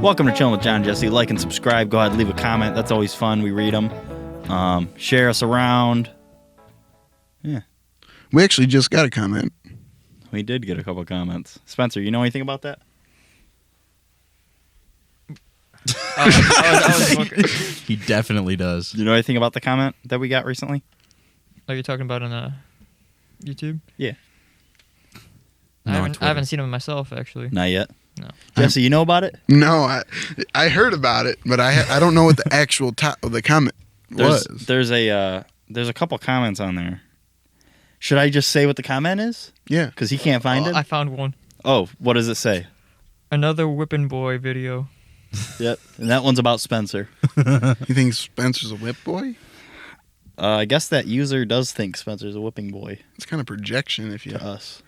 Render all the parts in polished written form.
Welcome to Chilling with John and Jesse. Like and subscribe. Go ahead and leave a comment. That's always fun. We read them. Share us around. Yeah. We actually just got a comment. We did get a couple comments. Spencer, you know anything about that? He definitely does. You know anything about the comment that we got recently? Are you talking about on YouTube? Yeah. I haven't seen them myself, actually. Not yet? No. Jesse, you know about it? No, I heard about it, but I don't know what the actual of the comment was. There's a couple comments on there. Should I just say what the comment is? Yeah. Because he can't find it? I found one. Oh, what does it say? Another whipping boy video. Yep. And that one's about Spencer. You think Spencer's a whip boy? I guess that user does think Spencer's a whipping boy. It's kind of projection if you to us.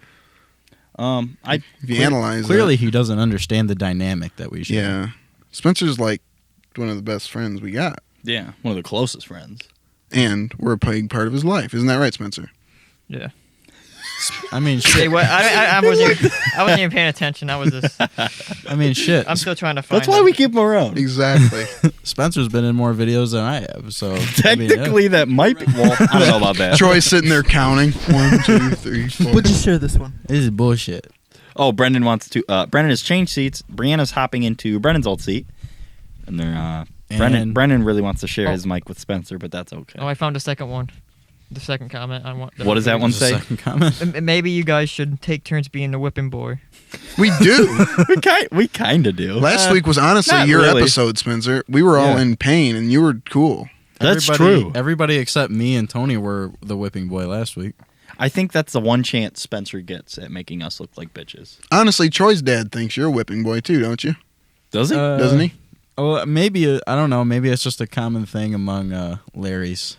if you analyze Clearly, it. he doesn't understand the dynamic that we share. Yeah. Spencer's like one of the best friends we got. Yeah, one of the closest friends. And we're a big part of his life. Isn't that right, Spencer? Yeah. I mean, shit. Hey, what? I wasn't even paying attention. I was just. I mean, shit. I'm still trying to find. That's why we keep him around. Exactly. Spencer's been in more videos than I have, so Technically, that might be. Well, I don't know about that. Troy's sitting there counting. 1, 2, 3, 4. Would you share this one? This is bullshit. Oh, Brendan wants to. Brendan has changed seats. Brianna's hopping into Brendan's old seat, and they're. Brendan really wants to share his mic with Spencer, but that's okay. Oh, I found a second one. The second comment I want. What does that one say? Second comment. Maybe you guys should take turns being the whipping boy. We do. we kind of do. Last week was honestly not your really. episode, Spencer. We were all in pain, and you were cool. That's true. Everybody except me and Tony were the whipping boy last week. I think that's the one chance Spencer gets at making us look like bitches. Honestly, Troy's dad thinks you're a whipping boy too, don't you? Does he? Doesn't he? Oh, maybe I don't know. Maybe it's just a common thing among Larrys.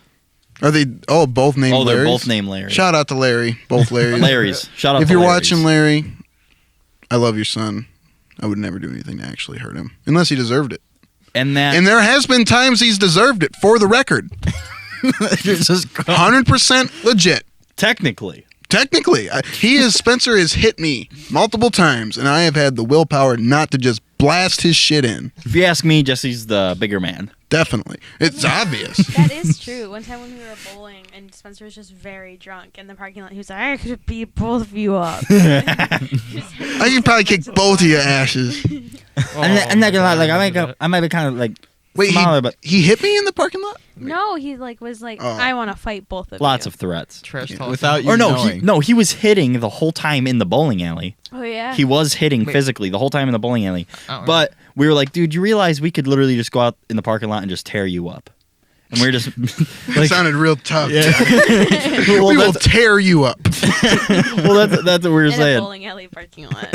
Are they both named Larrys? They're both named Larry. Shout out to Larry. Both Larrys. Larry's. Shout out If to you're Larry's. watching, Larry, I love your son. I would never do anything to actually hurt him. Unless he deserved it. And there has been times he's deserved it, for the record. It's just 100% legit. Technically. Spencer has hit me multiple times, and I have had the willpower not to just blast his shit in. If you ask me, Jesse's the bigger man. Definitely. It's obvious. That is true. One time when we were bowling and Spencer was just very drunk in the parking lot, he was like, I could beat both of you up. I could probably kick both of your asses. I'm not gonna lie, like I might be kind of like Wait, smaller, but he hit me in the parking lot? No, he was like, I want to fight both of lots you. of threats. Trash talk. without you Or no, knowing. he was hitting the whole time in the bowling alley. Oh, yeah. He was hitting physically the whole time in the bowling alley. But we were like, dude, you realize we could literally just go out in the parking lot and just tear you up. And we were just It sounded real tough. Yeah. we will tear you up. Well, that's what we were in saying. a bowling alley parking lot.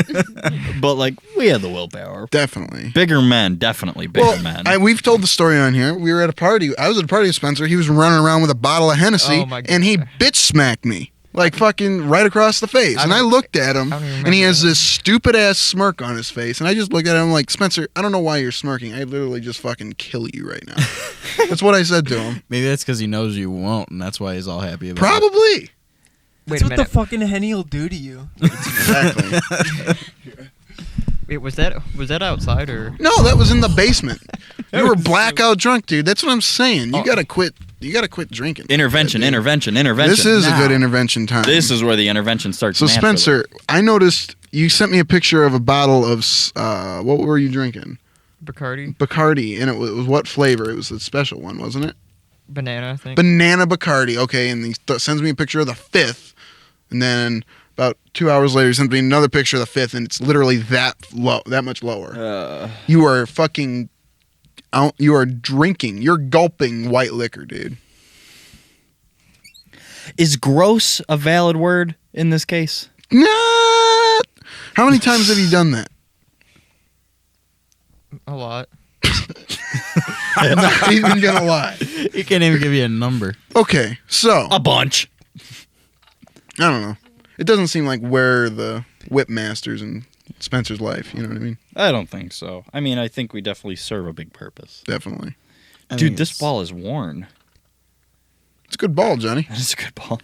But like, we had the willpower. Definitely. Bigger men, definitely bigger men. We've told the story on here. We were at a party. I was at a party with Spencer. He was running around with a bottle of Hennessy, Oh, my God. and he bitch smacked me. Like fucking right across the face. And I looked at him, and he has this stupid ass smirk on his face. And I just looked at him like, Spencer, I don't know why you're smirking. I literally just fucking kill you right now. That's what I said to him. Maybe that's because he knows you won't, and that's why he's all happy about it. Probably. Wait That's a what the minute. fucking Henny will do to you. Exactly. Wait, was that outside or? No, that was in the basement. You were blackout drunk, dude. That's what I'm saying. You gotta quit. You gotta quit drinking. Intervention. This is a good intervention time. This is where the intervention starts. So naturally. Spencer, I noticed you sent me a picture of a bottle of what were you drinking? Bacardi. And it was what flavor? It was a special one, wasn't it? Banana, I think. Banana Bacardi. Okay, and he sends me a picture of the fifth, and then about 2 hours later, he sends me another picture of the fifth, and it's literally that much lower. You are fucking. You are drinking. You're gulping white liquor, dude. Is gross a valid word in this case? Not. How many times have you done that? A lot. I'm not even gonna lie. He can't even give you a number. Okay, so A bunch. I don't know. It doesn't seem like we're the whip masters in Spencer's life. You know what I mean? I don't think so. I mean, I think we definitely serve a big purpose. Definitely. I Dude, think this it's- ball is worn. It's a good ball, Johnny. It's a good ball.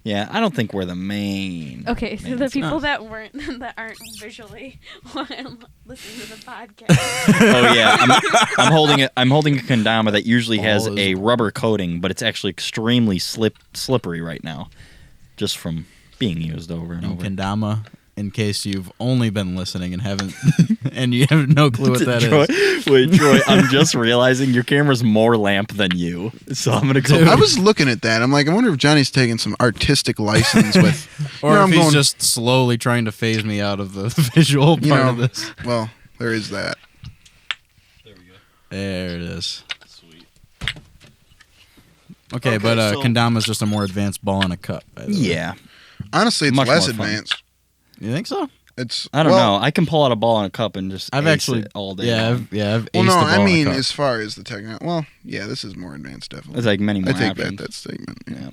Yeah, I don't think we're the main. Okay, so main the sponsor. people that aren't visually listening to the podcast. Oh yeah, I'm holding it. I'm holding a kendama that usually has All a is- rubber coating, but it's actually extremely slippery right now, just from being used over and And over. kendama, in case you've only been listening and haven't, and you have no clue what that Troy, is. Wait, Troy, I'm just realizing your camera's more lamp than you, so I'm gonna go. I was looking at that. I'm like, I wonder if Johnny's taking some artistic license with. Or You know, if I'm he's going- just slowly trying to phase me out of the visual You part know, of this. well, there is that. There it is. Sweet. Okay, Okay, but so- kendama is just a more advanced ball in a cup. by the way. Yeah, Honestly, it's Much less more fun. advanced. You think so? It's. I don't well, know. I can pull out a ball in a cup and just I've ace actually it all day. Yeah, long. I've Well, aced no, the ball I in a mean, cup. as far as the technical. Well, yeah, this is more advanced, definitely. There's like many more I take options. back that statement. Yeah.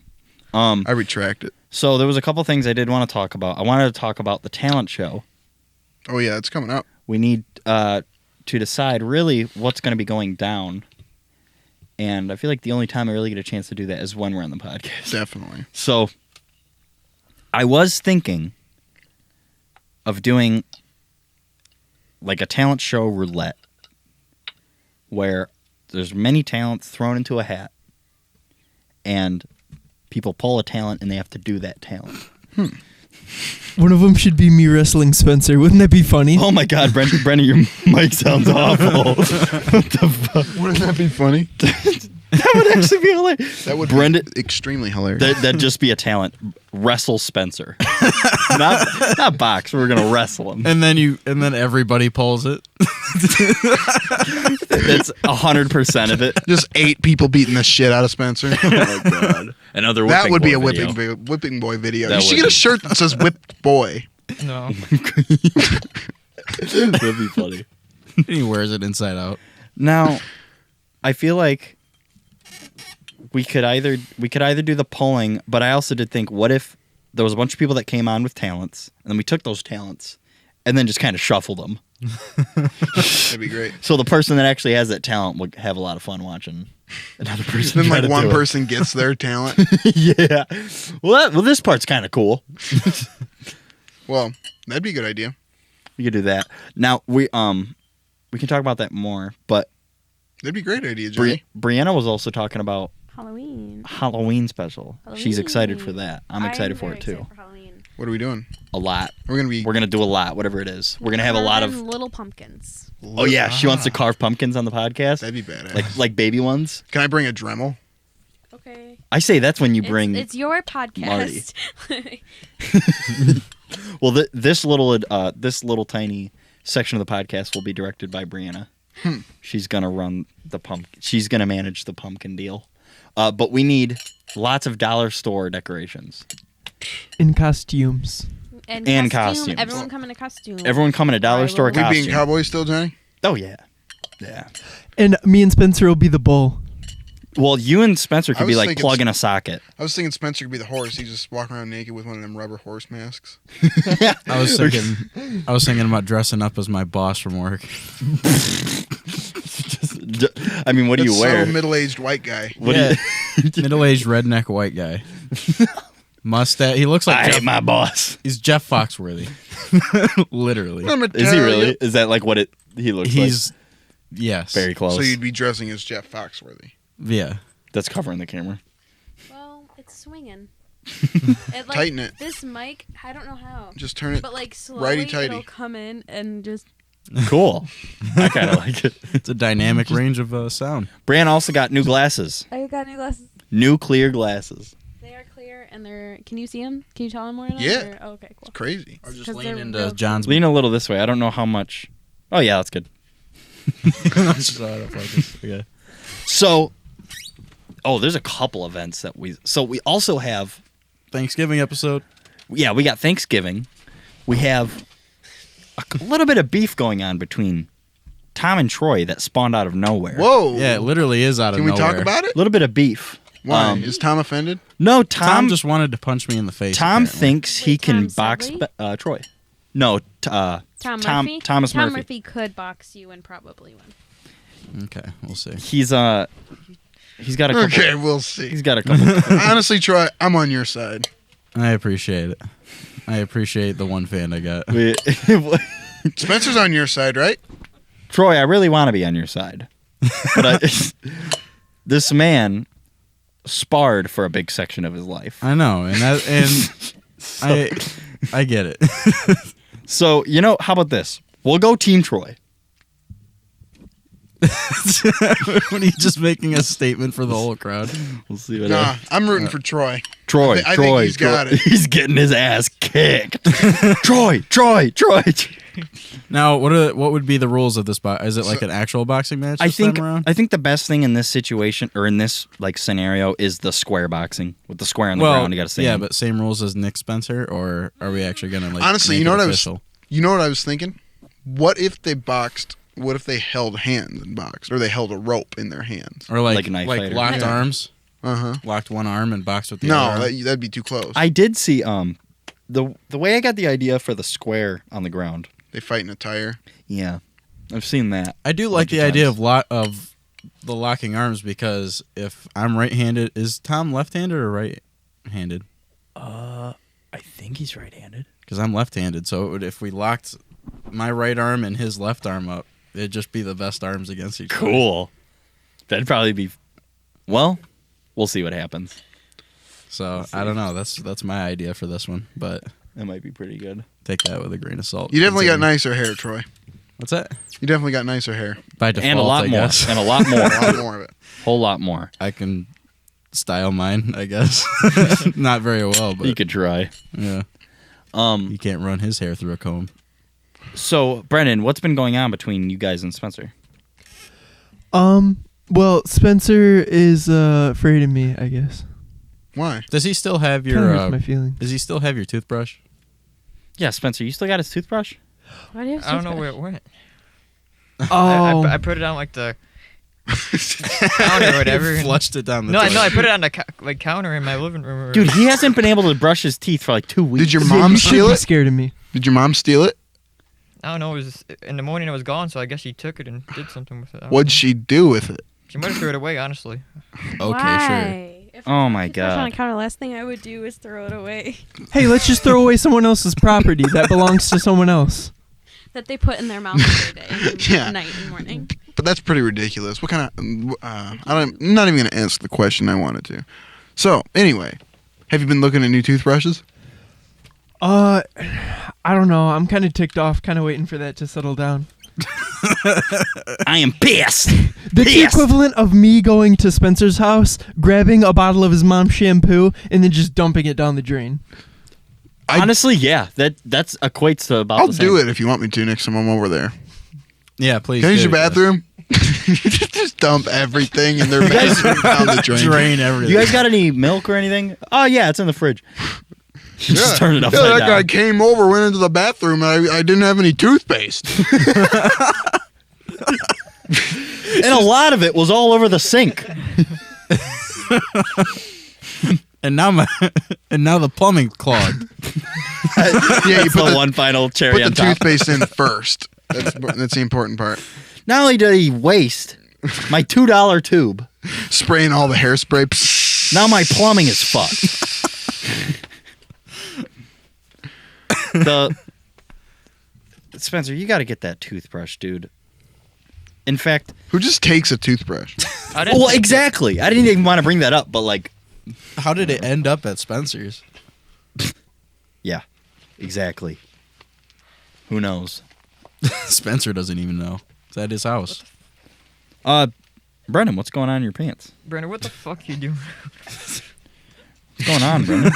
I retract it. So there was a couple things I did want to talk about. I wanted to talk about the talent show. Oh yeah, it's coming up. We need to decide really what's going to be going down. And I feel like the only time I really get a chance to do that is when we're on the podcast. Definitely. So I was thinking of doing like a talent show roulette where there's many talents thrown into a hat and people pull a talent and they have to do that talent. One of them should be me wrestling Spencer. Wouldn't that be funny? Oh my God, Brendan, your mic sounds awful. What the fuck? Wouldn't that be funny? That would actually be hilarious. That would Brendan, be extremely hilarious. that'd just be a talent. Wrestle Spencer. not box. We're gonna wrestle him. And then everybody pulls it. That's 100% of it. Just 8 people beating the shit out of Spencer. Oh my God. Another That would be a boy video. whipping boy video. That You should would get a be. shirt that says whipped boy. No. That'd be funny. He wears it inside out. Now, I feel like we could either do the polling, but I also did think, what if there was a bunch of people that came on with talents, and then we took those talents, and then just kind of shuffled them. That'd be great. So the person that actually has that talent would have a lot of fun watching another person. Then try like to one do it. person gets their talent. Yeah. Well, this part's kind of cool. Well, that'd be a good idea. We could do that. Now we can talk about that more, but That'd be a great idea, Johnny. Brianna was also talking about Halloween special. She's excited for that. I'm excited for very it too. excited for Halloween. What are we doing? A lot. We're gonna be. We're gonna do a lot, whatever it is. We're gonna have a lot of. Carving little pumpkins. Oh yeah, she wants to carve pumpkins on the podcast, That'd be badass. like baby ones. Can I bring a Dremel? Okay. I say that's when you bring. It's your podcast. Well, this little tiny section of the podcast will be directed by Brianna. She's gonna run the pumpkin. She's gonna manage the pumpkin deal. But we need lots of dollar store decorations. In costumes. And costumes. Everyone come in a costume. Everyone come in a dollar Right, store well, We costume. being cowboys still, Johnny? Oh yeah, yeah. And me and Spencer will be the bull. Well, you and Spencer I could be was like thinking plugging a socket. I was thinking Spencer could be the horse. He just walk around naked with one of them rubber horse masks. I was thinking about dressing up as my boss from work. I mean, what do you That's wear? So middle-aged white guy. What do you? Middle-aged redneck white guy. Mustache. He looks like I Jeff, hate my boss. he's Jeff Foxworthy. Literally. Is he really? Is that like what he looks He's like? yes. Very close. So you'd be dressing as Jeff Foxworthy. Yeah. That's covering the camera. Well, it's swinging. Tighten it. This mic, I don't know how. Just turn it. But like slowly righty-tighty. it'll come in and just. Cool. I kind of like it. It's a dynamic range of sound. Brian also got new glasses. I got new glasses. New clear glasses. They are clear and they're. Can you see them? Can you tell them more? Now, Yeah. or- oh, okay, cool. It's crazy. Or just 'Cause lean they're into real John's. Lean a little this way. I don't know how much. Oh yeah, that's good. Okay. So, there's a couple events that we. So we also have. Thanksgiving episode. Yeah, we got Thanksgiving. We have a little bit of beef going on between Tom and Troy that spawned out of nowhere. Whoa. Yeah, it literally is out of Can we nowhere. talk about A it? little bit of beef. Why? Is Tom offended? No, Tom just wanted to punch me in the face. Tom apparently. thinks he Wait, can Tom box Sedley? Troy. No, Tom Murphy. Thomas Tom Murphy. Murphy could box you and probably win. Okay, we'll see. He's got a couple. Okay, we'll see. He's got a couple. Honestly, Troy, I'm on your side. I appreciate it. I appreciate the one fan I got. Spencer's on your side, right? Troy, I really want to be on your side. But this man sparred for a big section of his life. I know, and I get it. So, how about this? We'll go Team Troy. What are you just making a statement for the whole crowd? We'll see what Nah, I'm rooting for Troy. Troy, I Troy, think he's got it. He's getting his ass kicked. Troy. Now, what would be the rules of this? Is it like an actual boxing match? I this time think around? the best thing in this situation or in this scenario is the square boxing with the square on the ground. You got to say, yeah, but same rules as Nick Spencer, or are we actually gonna Honestly, make you know it what official? You know what I was thinking? What if they boxed? What if they held hands and boxed, or they held a rope in their hands? Or Like a knife fighter. locked Yeah. arms, Uh-huh. locked one arm and boxed with the No, other arm? that'd be too close. I did see the way I got the idea for the square on the ground. They fight in a tire. Yeah, I've seen that. I do like bunch the of idea times. of the locking arms because if I'm right-handed, is Tom left-handed or right-handed? I think he's right-handed. Because I'm left-handed, so if we locked my right arm and his left arm up, it'd just be the best arms against each other. Cool. That'd probably be. Well, we'll see what happens. So I don't know. That's my idea for this one, but That might be pretty good. take that with a grain of salt. You definitely got considering- nicer hair, Troy. What's that? You definitely got nicer hair. By default, And a lot I more. guess. And a lot A more. lot more of it. Whole lot more. I can style mine, I guess. Not very well, but You could try. yeah. You can't run his hair through a comb. So, Brennan, what's been going on between you guys and Spencer? Well, Spencer is afraid of me, I guess. Why? Does he still have Kind of your? hurts my feelings. Does he still have your toothbrush? Yeah, Spencer, you still got his toothbrush? Why do you have I don't know toothbrush? where it went. Oh, I put it on like the counter or whatever. and- Flushed it down the No, toilet. I put it on the counter in my living room. Dude, he hasn't been able to brush his teeth for like 2 weeks. Did your yeah, mom you should steal be it? scared of me. Did your mom steal it? I don't know. It was in the morning. It was gone, so I guess she took it and did something with it. I don't What'd know. she do with it? She might have threw it away. Honestly, Okay, sure. Why? If Oh my toothbrush on a God. counter, last thing I would do is throw it away. Hey, let's just throw away someone else's property that belongs to someone else. That they put in their mouth every day, Yeah. night and morning. But that's pretty ridiculous. What kind of? I'm not even gonna answer the question I wanted to. So anyway, have you been looking at new toothbrushes? I don't know. I'm kind of ticked off, kind of waiting for that to settle down. I am pissed. That's the equivalent of me going to Spencer's house, grabbing a bottle of his mom's shampoo, and then just dumping it down the drain. Honestly, yeah, that's equates to about I'll the same. do it if you want me to next time I'm over there. Yeah, please. Can I use do your it, yes. bathroom? Just dump everything in their bathroom down the drain. Drain everything. You guys got any milk or anything? Oh, yeah, it's in the fridge. You just turn it Yeah, upside that down. guy came over, went into the bathroom, and I didn't have any toothpaste. And a lot of it was all over the sink. And now the plumbing clogged. Yeah, you That's put the the, one final cherry put the on top. toothpaste in first. That's the important part. Not only did he waste my $2 tube, Spraying all the hairspray. now my plumbing is fucked. Spencer, you got to get that toothbrush, dude. In fact, Who just takes a toothbrush? I didn't well, think- exactly. I didn't even want to bring that up, but like, How did it end up at Spencer's? yeah, exactly. Who knows? Spencer doesn't even know. It's at his house. Brennan, what's going on in your pants? Brandon, what the fuck you doing? What's going on, Brendan?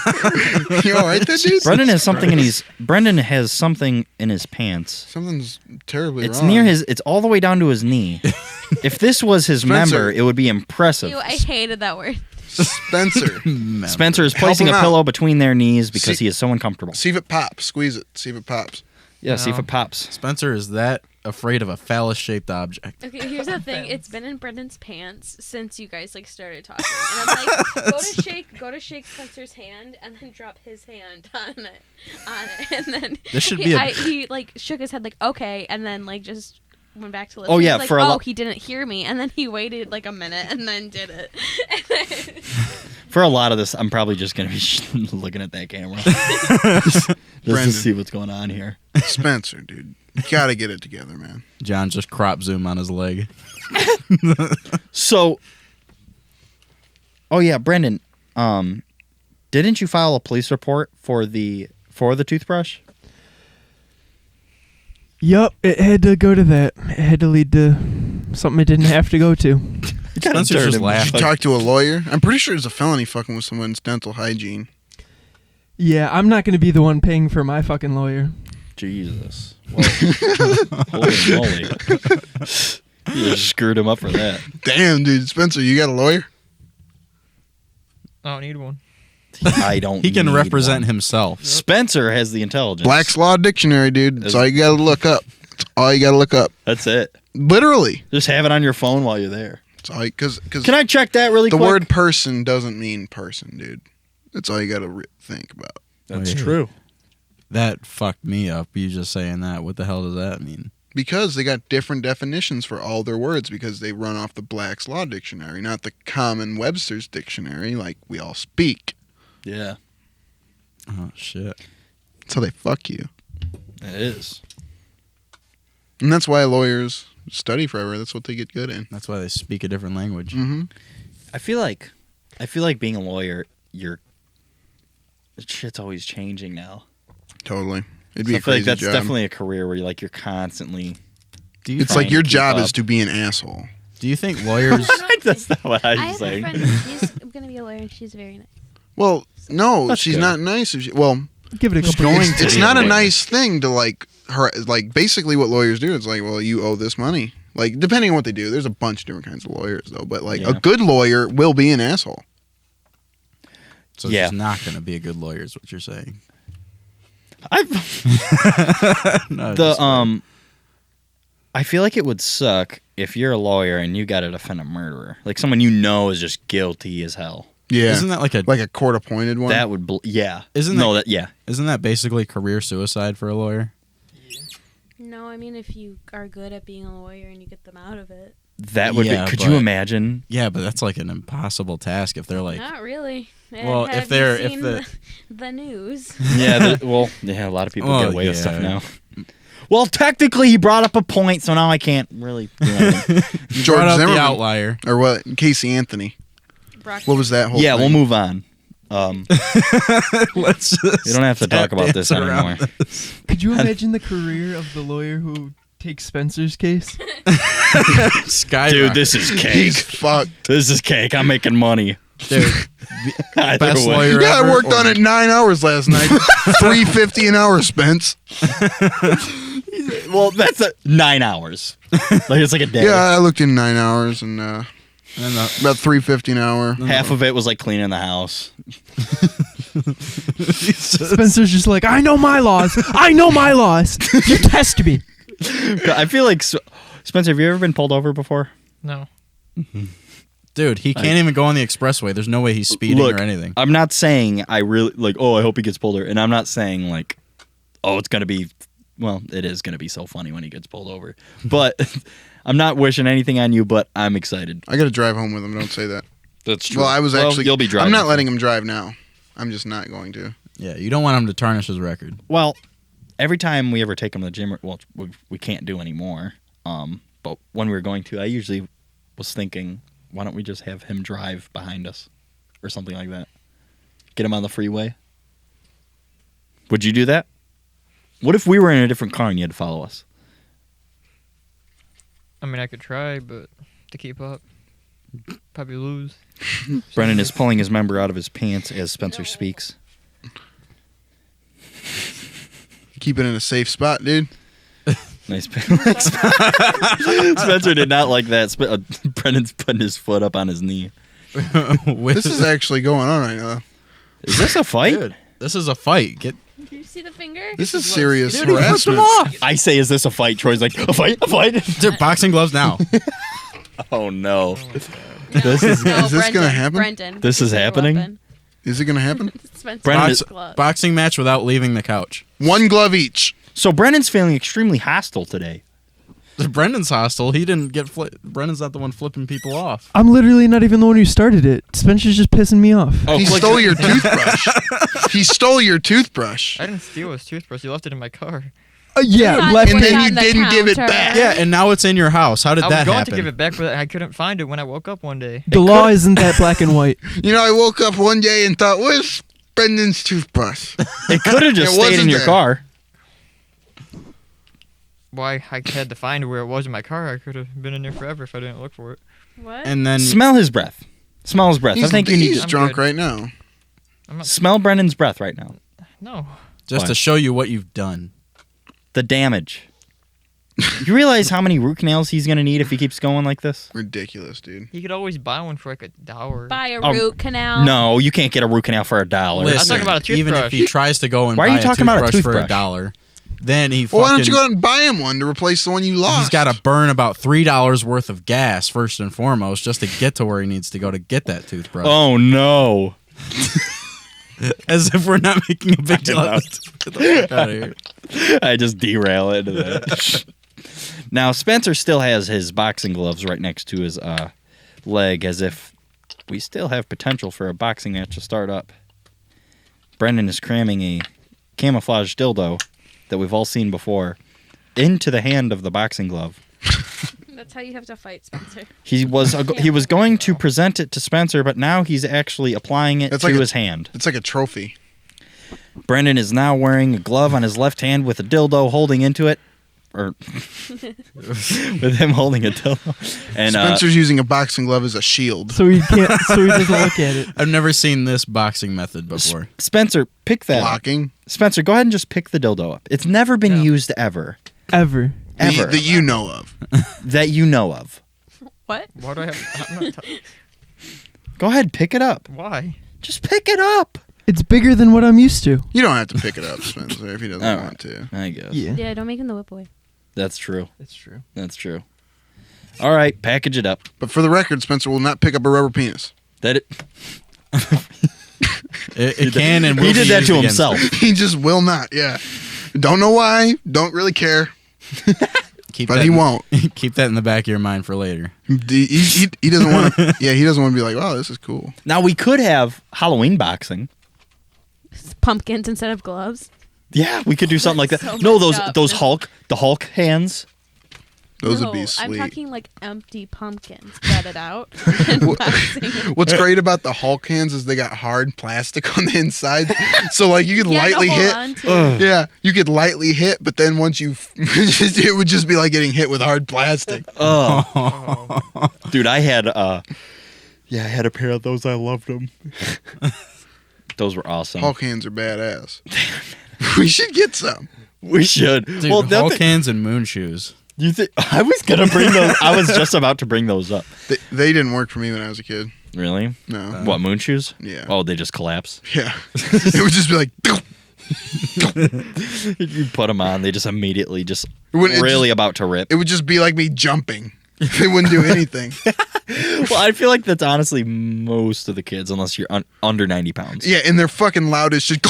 You all right there, dude? Brendan has something in his. Brendan has something in his pants. Something's terribly It's wrong. near his. It's all the way down to his knee. If this was his Spencer. member, it would be impressive. Ew, I hated that word. Spencer. Spencer is Help placing him a out. pillow between their knees because See- he is so uncomfortable. See if it pops. Squeeze it. See if it pops. Yeah, see if No. it pops. Spencer is that afraid of a phallus-shaped object. Okay, here's the thing. It's been in Brendan's pants since you guys started talking, and I'm like, go to shake Spencer's hand, and then drop his hand on it, and then This should be a- he like shook his head like okay, and then like just went back to listen. Oh, yeah, He was for a like, lo- he didn't hear me, and then he waited like a minute and then did it. For a lot of this, I'm probably just going to be looking at that camera. just Brendan. to see what's going on here. Spencer, dude, you gotta get it together, man. John just crop zoom on his leg. So, oh yeah, Brendan, didn't you file a police report for the toothbrush? Yup, it had to go to that. It had to lead to something it didn't have to go to. Spencer's just Did laughing. you talk to a lawyer? I'm pretty sure it's a felony fucking with someone's dental hygiene. Yeah, I'm not going to be the one paying for my fucking lawyer. Jesus. Holy moly. You just screwed him up for that. Damn, dude, Spencer, you got a lawyer? I don't need one. I don't He can need represent one. himself. Spencer has the intelligence. Black's Law Dictionary, dude. That's all you gotta look up. That's all you gotta look up. That's it. Literally. Just have it on your phone while you're there. That's all. Because Can I check that really the quick? word person doesn't mean person, dude. That's all you gotta think about. That's Oh, yeah. true. That fucked me up. You just saying that. What the hell does that mean? Because they got different definitions for all their words because they run off the Black's Law Dictionary, not the Common Webster's Dictionary like we all speak. Yeah, Oh shit. That's how they fuck you. it is. And that's why lawyers study forever. That's what they get good in. That's why they speak a different language. Mm-hmm. I feel like being a lawyer, shit's always changing now. Totally. It'd So be I a feel like crazy that's job. definitely a career where you're constantly. Do you It's trying like your to keep job up. is to be an asshole. do you think lawyers? That's not what I I was have saying. a friend. She's gonna be a lawyer, and she's very nice. Well, no, That's she's good. not nice. If she, well, Give it a couple going years. to it's be not a a lawyer. nice thing to basically what lawyers do. It's like, well, you owe this money. Like, depending on what they do, there's a bunch of different kinds of lawyers, though. But like, Yeah. a good lawyer will be an asshole. So Yeah. she's not going to be a good lawyer, is what you're saying. No, just- I feel like it would suck if you're a lawyer and you got to defend a murderer, like someone you know is just guilty as hell. Yeah, Isn't that like a court appointed one. That would, yeah. Isn't no, that- yeah. Isn't that basically career suicide for a lawyer? No, I mean if you are good at being a lawyer and you get them out of it. That would Yeah, be. Could you but- imagine? Yeah, but that's like an impossible task if they're like, Not really. Well, Have if they're- you if seen the- the news. Yeah. A lot of people Well, get away with yeah. stuff now. Well, technically, he brought up a point, so now I can't really do anything. George brought up Zimmerman the outlier. or what? Casey Anthony. Brock- What was that whole? Yeah, thing? we'll move on. Let's just You don't have to talk about this dance around anymore. this. Could you imagine the career of the lawyer who takes Spencer's case? Skyrocket. Dude, this is cake. He's fucked. This is cake. I'm making money. Dude, Either best way. lawyer Yeah, ever, I worked or- on it 9 hours last night. $3.50 an hour, Spence. Well, that's 9 hours. Like it's like a day. Yeah, I looked in 9 hours and And then the- about $3.50 an hour. Half of it was like cleaning the house. Spencer's just like, I know my laws. I know my laws. You test me. I feel like Spencer. Have you ever been pulled over before? No. Dude, he can't even go on the expressway. There's no way he's speeding Look, or anything. I'm not saying I really like. Oh, I hope he gets pulled over. And I'm not saying like, oh, it's gonna be. Well, it is gonna be so funny when he gets pulled over. But I'm not wishing anything on you. But I'm excited. I got to drive home with him. Don't say that. That's Well, I was actually. You'll be driving. I'm not letting him drive now. I'm just not going to. Yeah, you don't want him to tarnish his record. Well, every time we ever take him to the gym, well, we can't do anymore. But when we were going to, I usually was thinking, why don't we just have him drive behind us, or something like that? Get him on the freeway. Would you do that? What if we were in a different car and you had to follow us? I mean, I could try, but to keep up, probably lose. Brennan is pulling his member out of his pants as Spencer speaks. Keep it in a safe spot, dude. Nice. Spencer did not like that. Brennan's putting his foot up on his knee. This is actually going on right now. Is this a fight? Dude, this is a fight. Get Did you see the finger? This is serious Dude, he flipped him harassment. off. I say, is this a fight? Troy's like, a fight? A fight? Dude, boxing gloves now. Oh, no. No, Is this Brendan, gonna happen? Brendan. This is Take your happening? weapon. Is it going to happen? Spencer Brendan has is- gloves. Boxing match without leaving the couch. One glove each. So Brennan's feeling extremely hostile today. Brendan's hostile. He didn't get. Brendan's not the one flipping people off. I'm literally not even the one who started it. Spencer's just pissing me off. Oh, He click- stole your toothbrush. He stole your toothbrush. I didn't steal his toothbrush. He left it in my car. Yeah, God, left And put it. it then on you the didn't give it counter. back. Yeah, and now it's in your house. How did I that was going happen? to give it back, but I couldn't find it when I woke up one day. The law isn't that black and white. You know, I woke up one day and thought, where's Brendan's toothbrush? It could have just It stayed in wasn't your there. car. Why I had to find where it was in my car. I could have been in there forever if I didn't look for it. What? And then Smell his breath. Smell his breath. I He's, think you need he's to I'm drunk good. right now. I'm not. smell Brendan's breath right now. No. just Why? to show you what you've done. The damage. You realize how many root canals he's gonna need if he keeps going like this? Ridiculous, dude. You could always buy one for like $1. Buy a Oh, root canal. No, you can't get a root canal for $1. Listen, talking about a even if toothbrush. he tries to go and Why are buy you talking about a toothbrush for toothbrush? $1, then he Well, why don't you fucking- go out and buy him one to replace the one you lost? He's got to burn about $3 worth of gas first and foremost just to get to where he needs to go to get that toothbrush. Oh no. As if we're not making a big deal I know. out of this. Get the fuck out of here. I just derail into that. Now Spencer still has his boxing gloves right next to his leg, as if we still have potential for a boxing match to start up. Brendan is cramming a camouflage dildo that we've all seen before into the hand of the boxing glove. That's how you have to fight, Spencer. He was going to present it to Spencer, but now he's actually applying it That's to like his hand. It's like a trophy. Brendan is now wearing a glove on his left hand with a dildo holding into it, or with him holding a dildo. And Spencer's using a boxing glove as a shield. So he can't. So he doesn't look at it. I've never seen this boxing method before. Spencer, pick that up. Blocking. Spencer, go ahead and just pick the dildo up. It's never been Yeah. used ever. Ever. Ever. That you know of. That you know of. What? Why do I have? I'm not Go ahead, pick it up. why? Just pick it up. It's bigger than what I'm used to. You don't have to pick it up, Spencer, if he doesn't All want to. I guess. Yeah. Yeah, don't make him the whip boy. That's true. It's true. That's true. All right, package it up. But for the record, Spencer will not pick up a rubber penis. That it. It can and will He be did that used to against himself. him. He just will not, yeah. Don't know why. Don't really care. Keep But that he in- won't. Keep that in the back of your mind for later. He doesn't want to. Yeah, he doesn't want to be like, wow, this is cool. Now we could have Halloween boxing. Pumpkins instead of gloves. Yeah, we could do something like that. So No, messed those up. the Hulk hands. Those No, would be I'm sweet. talking like empty pumpkins. Spread it out. What's great about the Hulk hands is they got hard plastic on the inside, so like you could lightly hit. Yeah, you could lightly hit, but then once you, it would just be like getting hit with hard plastic. Oh, dude, I had I had a pair of those. I loved them. Those were awesome. Hulk hands are badass. We should get some. We should. Dude, well, Hulk hands and moon shoes. you think I was gonna bring those? I was just about to bring those up. They didn't work for me when I was a kid. Really? No. What, moon shoes? Yeah. Oh, they just collapse. Yeah. It would just be like. You put them on, they just immediately just wouldn't- it really about to rip. It would just be like me jumping. They wouldn't do anything. Well, I feel like that's honestly most of the kids, unless you're under 90 pounds. Yeah, and they're fucking loud as shit.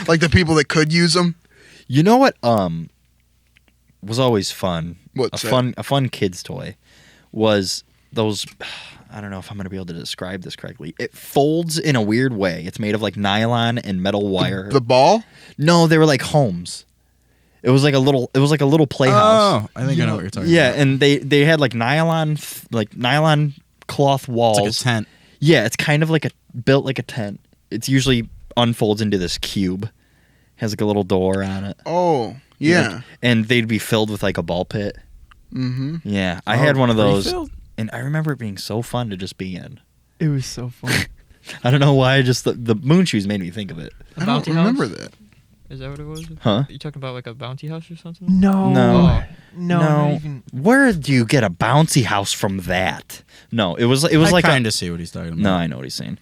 Like the people that could use them. You know what? Was always fun. What's a fun kid's toy was those. I don't know if I'm gonna be able to describe this correctly. It folds in a weird way. It's made of like nylon and metal wire. The ball? No, they were like homes. It was like a little. It was like a little playhouse. Oh, I think I know what you're talking Yeah, about. and they had like nylon cloth walls. It's like a tent. Yeah, it's kind of like built like a tent. It's usually unfolds into this cube. Has like a little door on it. Oh, yeah. And they'd be filled with like a ball pit. Mm-hmm. Yeah, I had one of those, Refilled? and I remember it being so fun to just be in. It was so fun. I don't know why. Just the moon shoes made me think of it. A I don't bounty remember house? that. Is that what it was? Huh? You talking about like a bounty house or something? No. No. No. Not even. Where do you get a bouncy house from that? No, it was I like kind of see what he's talking about. No, I know what he's saying.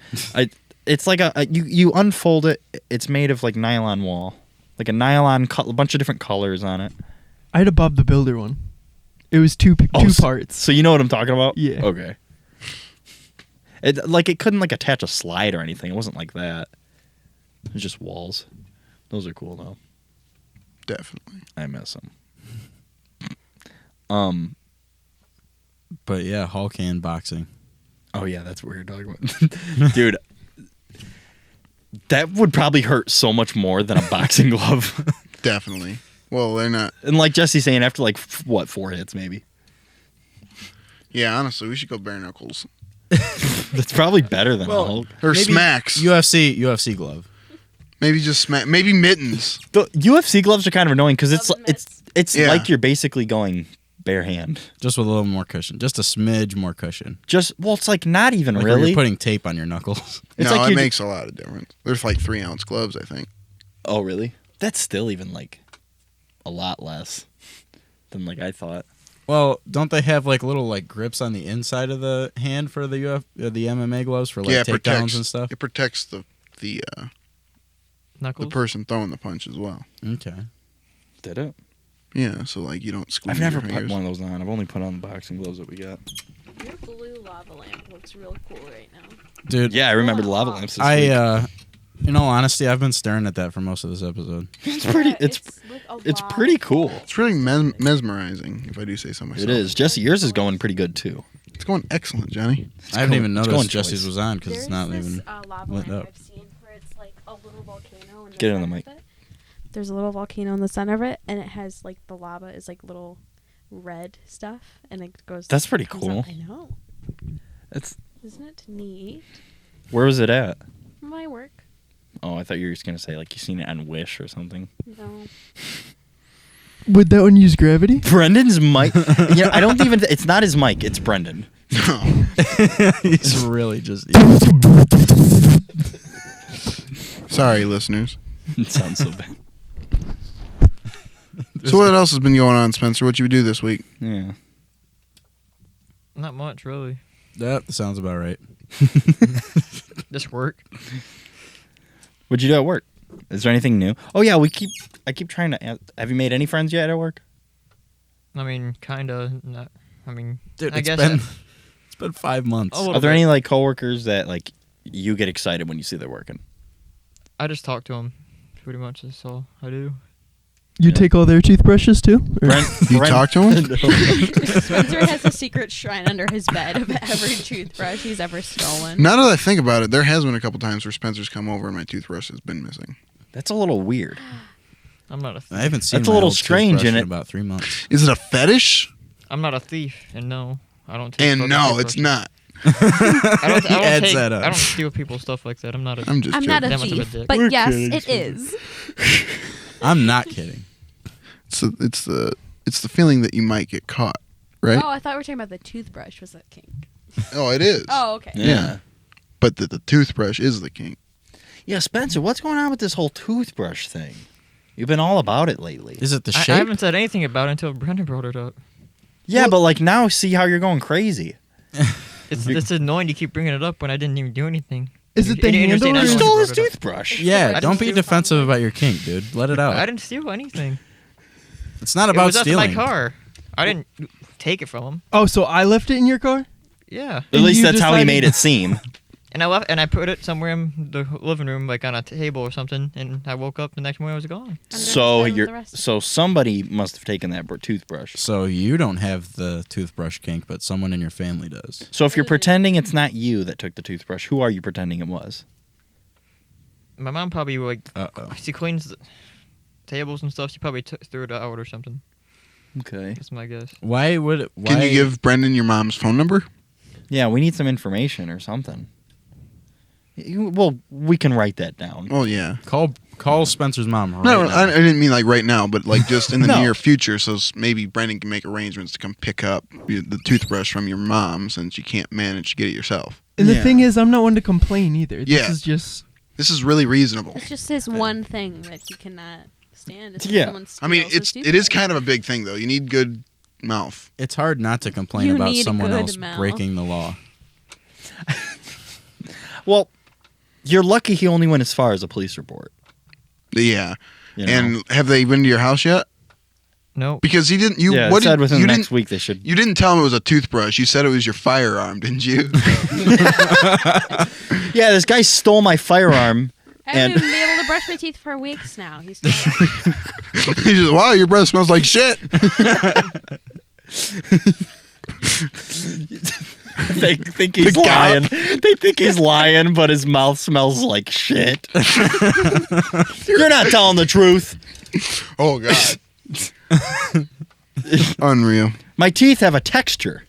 It's like you unfold it. It's made of like nylon wall, like a nylon, a bunch of different colors on it. I had a Bob the Builder one. It was two parts. So you know what I'm talking about? Yeah. Okay. It couldn't like attach a slide or anything. It wasn't like that. It was just walls. Those are cool though. Definitely. I miss them. But yeah, Hulk hand boxing. Oh yeah, that's what we were talking about, dude. That would probably hurt so much more than a boxing glove. Definitely. Well, they're not. And like Jesse's saying, after like 4 hits, maybe. Yeah, honestly, we should go bare knuckles That's probably better than a Hulk. or Maybe smacks. UFC glove. Maybe just smack. Maybe mittens. The UFC gloves are kind of annoying because Glove and it's Yeah. like you're basically going bare hand. Just with a little more cushion. Just a smidge more cushion. It's like not even Like where really. you're putting tape on your knuckles. It's No, like it you're- makes a lot of difference. There's like 3-ounce gloves, I think. Oh really? That's still even like a lot less than like I thought. Well, don't they have like little like grips on the inside of the hand for the the MMA gloves for like Yeah, it takedowns protects and stuff? It protects the Knuckles. person throwing the punch as well. Okay. Did it? Yeah, so like you don't squeeze. I've never your put fingers. one of those on. I've only put on the boxing gloves that we got. Your blue lava lamp looks real cool right now. Dude, Yeah, I remember the lava lamps. This week. In all honesty, I've been staring at that for most of this episode. It's pretty. Yeah, It's like a it's lot pretty of cool. fun. It's really mesmerizing, if I do say so myself. It is. Jesse, yours is going pretty good too. It's going excellent, Johnny. I haven't even it's going noticed Jesse's choice. was on because it's There's not this, even. lava lit lamp up. I've seen where it's like a little volcano in the Get it on center the of mic. it. There's a little volcano in the center of it, and it has like the lava is like little red stuff, and it goes. That's pretty comes cool. up. I know. It's Isn't it neat? where was it at? My work. Oh, I thought you were just gonna say like you seen it on Wish or something. No. Would that one use gravity? Brendan's mic. I don't even. It's not his mic. It's Brendan. No. He's really just. Sorry, listeners. It sounds so bad. So what else has been going on, Spencer? What you do this week? Yeah. Not much really. That sounds about right. Just work. What'd you do at work? Is there anything new? Oh yeah, I keep trying to. Have you made any friends yet at work? I mean, kinda. Not. I mean, Dude, I it's guess. been 5 months. Oh, Are there any like coworkers that like you get excited when you see they're working? I just talk to them. Pretty much that's all I do. You Yeah. take all their toothbrushes too? Or- You talk to him? Spencer has a secret shrine under his bed of every toothbrush he's ever stolen. Now that I think about it, there has been a couple times where Spencer's come over and my toothbrush has been missing. That's a little weird. I'm not a thief. I haven't seen That's a my little old strange, toothbrush isn't in it? about 3 months. Is it a fetish? I'm not a thief, and no, I don't. Take And other no, it's toothbrushes. not. I don't. He adds that up. I don't steal people's stuff like that. I'm not a. I'm just I'm joking. not a That much of a thief, dick. but We're yes, kidding, it is. I'm not kidding. It's the feeling that you might get caught, right? Oh, I thought we were talking about the toothbrush was a kink. Oh, it is. Oh, okay. Yeah. But the toothbrush is the king. Yeah, Spencer, what's going on with this whole toothbrush thing? You've been all about it lately. Is it the I shape? haven't said anything about it until Brendan brought it up. Yeah, but like now, see how you're going crazy. It's annoying you keep bringing it up when I didn't even do anything. Is it the And you're handle saying or I You is don't it- stole brought his it up. toothbrush. Yeah, I don't just be do defensive fun. about your kink, dude. Let it I out. didn't steal anything. It's not It about was up to stealing. my car. I didn't take it from him. Oh, so I left it in your car? Yeah, At least you that's how he decided- made it seem. and I put it somewhere in the living room, like on a table or something. And I woke up the next morning, it was gone. So Under the bed with the rest of so somebody must have taken that toothbrush. So you don't have the toothbrush kink, but someone in your family does. So if you're pretending it's not you that took the toothbrush, who are you pretending it was? My mom probably like Uh-oh. she cleans the tables and stuff. She probably threw it out or something. Okay. That's my guess. Why would it? Why, Can you give Brendan your mom's phone number? Yeah, we need some information or something. Well, we can write that down. Oh yeah. call Spencer's mom right No, now. I didn't mean like right now, but like just in the No. near future. So maybe Brendan can make arrangements to come pick up the toothbrush from your mom since you can't manage to get it yourself. And Yeah. the thing is, I'm not one to complain either. This Yeah. is just... This is really reasonable. It's just his one thing that he cannot stand. Is Yeah. someone I mean, steals his it is toothbrush. kind of a big thing though. You need good mouth. It's hard not to complain You about need someone good else mouth. breaking the law. Well, you're lucky he only went as far as a police report. Yeah. You know? And have they been to your house yet? No. Because he didn't. You yeah, what it said did, within you the didn't next week they should. you didn't tell him it was a toothbrush. You said it was your firearm, didn't you? Yeah, this guy stole my firearm. I haven't and- even been able to brush my teeth for weeks now. He's He said, "Wow, your breath smells like shit." They think he's The lying. They think he's lying, but his mouth smells like shit. You're not telling the truth. Oh God. Unreal. My teeth have a texture.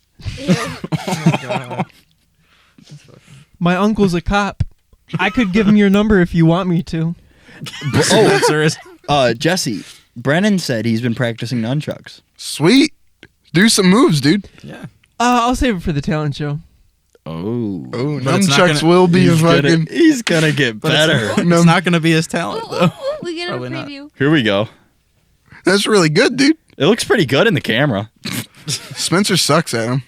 My uncle's a cop. I could give him your number if you want me to. Jesse, Brennan said he's been practicing nunchucks. Sweet. Do some moves, dude. Yeah. I'll save it for the talent show. Oh, But it's not nunchucks gonna- will be a fucking. he's gonna get better. It's not going to be his talent, Ooh, though. ooh, ooh, we get a Probably not. preview. Here we go. That's really good, dude. It looks pretty good in the camera. Spencer sucks at him.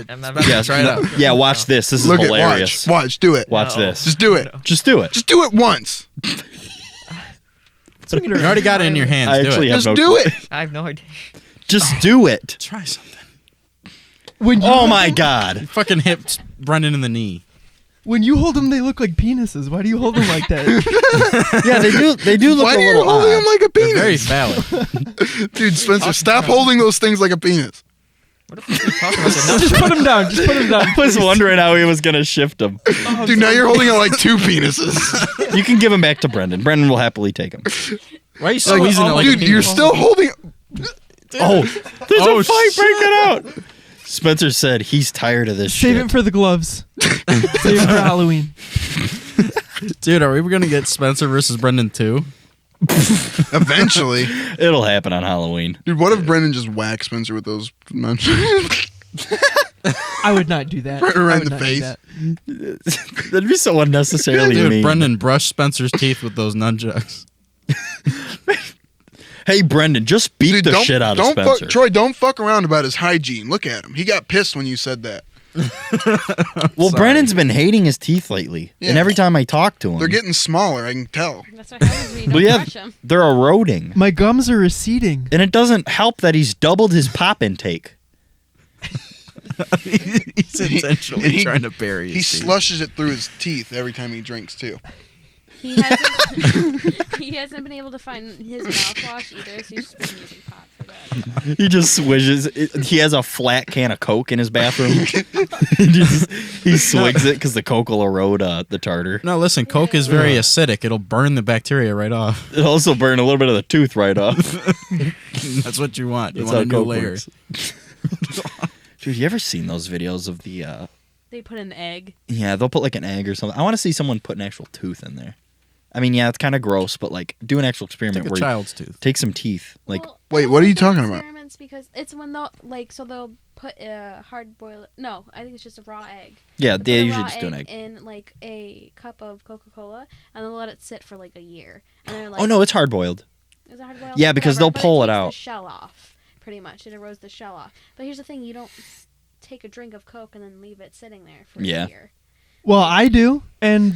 I'm about to Yeah, try it out. Yeah, watch this. This is Look hilarious. at watch. Do it. Watch No. this. Just do it. Just do it. Just do it once. Swing it You around. already got it in your hands. I Do actually it. have Just no do clue. it. I have no idea. Just do it. Try something. When you Oh my god. Fucking hip Brendan in the knee. When you hold them, they look like penises. Why do you hold them like that? Yeah, they do. They do look Why a are you little holding odd. him like a They're very penis? phallic. Dude, Spencer, stop holding those things like a penis. What the fuck are you talking about? The Just put them down. Just put them down. I was wondering how he was gonna shift them. Dude, now you're holding it like two penises. You can give him back to Brendan. Brendan will happily take him. Why are you squeezing it like a Dude, penis? you're still holding. Oh, there's Oh, a fight shit. breaking out. Spencer said he's tired of this Save shit. it for the gloves. Save it for Halloween. Dude, are we going to get Spencer versus Brendan too? Eventually. It'll happen on Halloween. Dude, what if Brendan just whacked Spencer with those nunchucks? I would not do that. Right I in would the not do face. that. That'd be so unnecessarily Dude, mean. Brendan brushed Spencer's teeth with those nunchucks. Hey, Brendan, just beat the shit out of Spencer. Troy, don't fuck around about his hygiene. Look at him. He got pissed when you said that. Well, Sorry. Brendan's been hating his teeth lately, Yeah. and every time I talk to him, They're getting smaller, I can tell. That's what happens when you Well, don't yeah, brush them. they're eroding, My gums are receding. and it doesn't help that he's doubled his pop intake. He's intentionally he- trying to bury He his teeth. slushes it through his teeth every time he drinks, too. He hasn't, he hasn't been able to find his mouthwash either, so he's just been using pop for that. He just swishes. He has a flat can of Coke in his bathroom. he swigs it because the Coke will erode the tartar. No, listen, Coke is very acidic. It'll burn the bacteria right off. It'll also burn a little bit of the tooth right off. That's what you want. You That's want a how new Coke layer. works. Dude, you ever seen those videos of the? They put an egg. Yeah, they'll put like an egg or something. I want to see someone put an actual tooth in there. I mean, yeah, it's kind of gross, but like do an actual experiment Like a where you child's tooth. take some teeth. Like, Well, Wait, I what are you like those talking about? Experiments because it's when they'll so they'll put a hard boil. No, I think it's just a raw egg. yeah, Put they a usually raw just do an egg. in like a cup of Coca-Cola, and they'll let it sit for like a year. And they're like, Oh no, it's hard boiled. is it hard boiled? Yeah, because Whatever, they'll pull it takes out. The shell off, pretty much. It erodes the shell off. But here's the thing: you don't take a drink of Coke and then leave it sitting there for Yeah. a year. Well, I do, and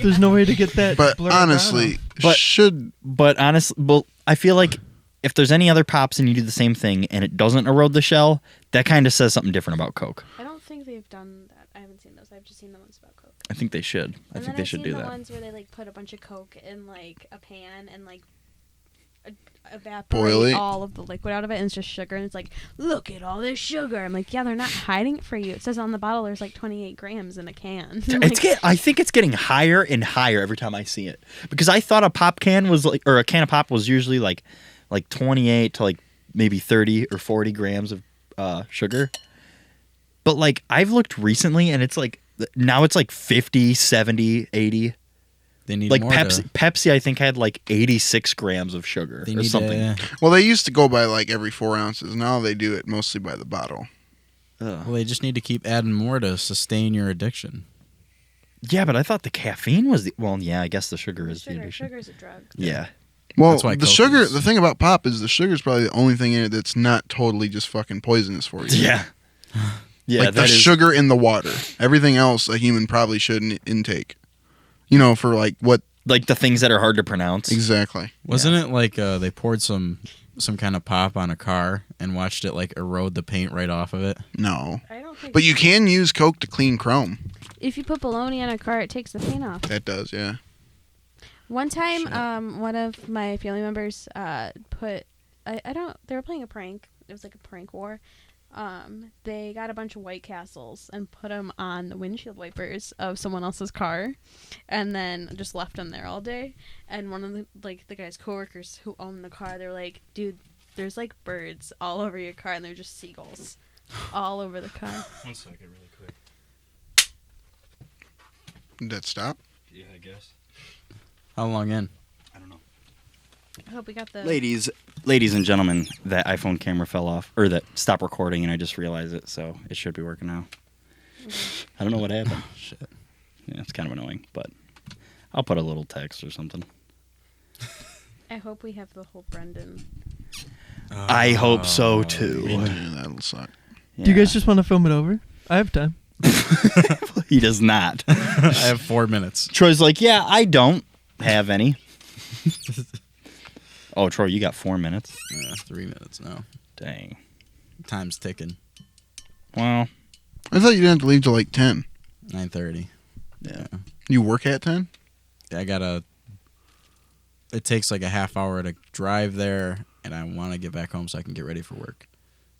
there's no way to get that. But blurred brown honestly, off. But- should But honestly, well, I feel like if there's any other pops and you do the same thing and it doesn't erode the shell, that kind of says something different about Coke. I don't think they've done that. I haven't seen those. I've just seen the ones about Coke. I think they should. I And think then they I've should seen do the that. ones where they like put a bunch of Coke in like a pan and like evaporate Boil it. all of the liquid out of it, and it's just sugar. And it's like, look at all this sugar. I'm like, yeah, they're not hiding it for you. It says on the bottle there's like 28 grams in a can. I'm like, I think it's getting higher and higher every time I see it, because I thought a pop can was like, or a can of pop was usually like 28 to like maybe 30 or 40 grams of sugar. But like I've looked recently and it's like now it's like 50, 70, 80. They need Like more Pepsi I think had like 86 grams of sugar They or need something. well, they used to go by like every 4 ounces. Now they do it mostly by the bottle. Ugh. well, they just need to keep adding more to sustain your addiction. Yeah, but I thought the caffeine was the well. Yeah, I guess the sugar is the addiction. sugar's a drug. Yeah. Well, That's why the Coke sugar. is- The thing about pop is the sugar's probably the only thing in it that's not totally just fucking poisonous for you. Yeah. Yeah, like the that is. sugar in the water. Everything else a human probably shouldn't intake. You know, for like what Like the things that are hard to pronounce. exactly? Wasn't it like they poured some kind of pop on a car and watched it like erode the paint right off of it? No, I don't think. but you can use Coke to clean chrome. If you put bologna on a car, it takes the paint off. That does, yeah. One time, one of my family members put. I don't. They were playing a prank. It was like a prank war. they got a bunch of White Castles and put them on the windshield wipers of someone else's car, and then just left them there all day. And one of the guy's coworkers who owned the car, they're like, dude, there's like birds all over your car, and they're just seagulls all over the car. 1 second, really quick. Did that stop? Yeah, I guess. How long in? I don't know. I hope we got the Ladies and gentlemen, that iPhone camera fell off, or that stopped recording, and I just realized it, so it should be working now. I don't know what happened. Shit. Yeah, it's kind of annoying, but I'll put a little text or something. I hope we have the whole Brendan. I hope so too. Yeah, that'll suck. Do you guys just want to film it over? I have time. He does not. I have 4 minutes. Troy's like, yeah, I don't have any. Oh, Troy, you got 4 minutes? 3 minutes now. Dang. Time's ticking. Well, I thought you didn't have to leave till like 10. 9:30. yeah. You work at 10? I gotta. It takes like a half hour to drive there, and I want to get back home so I can get ready for work.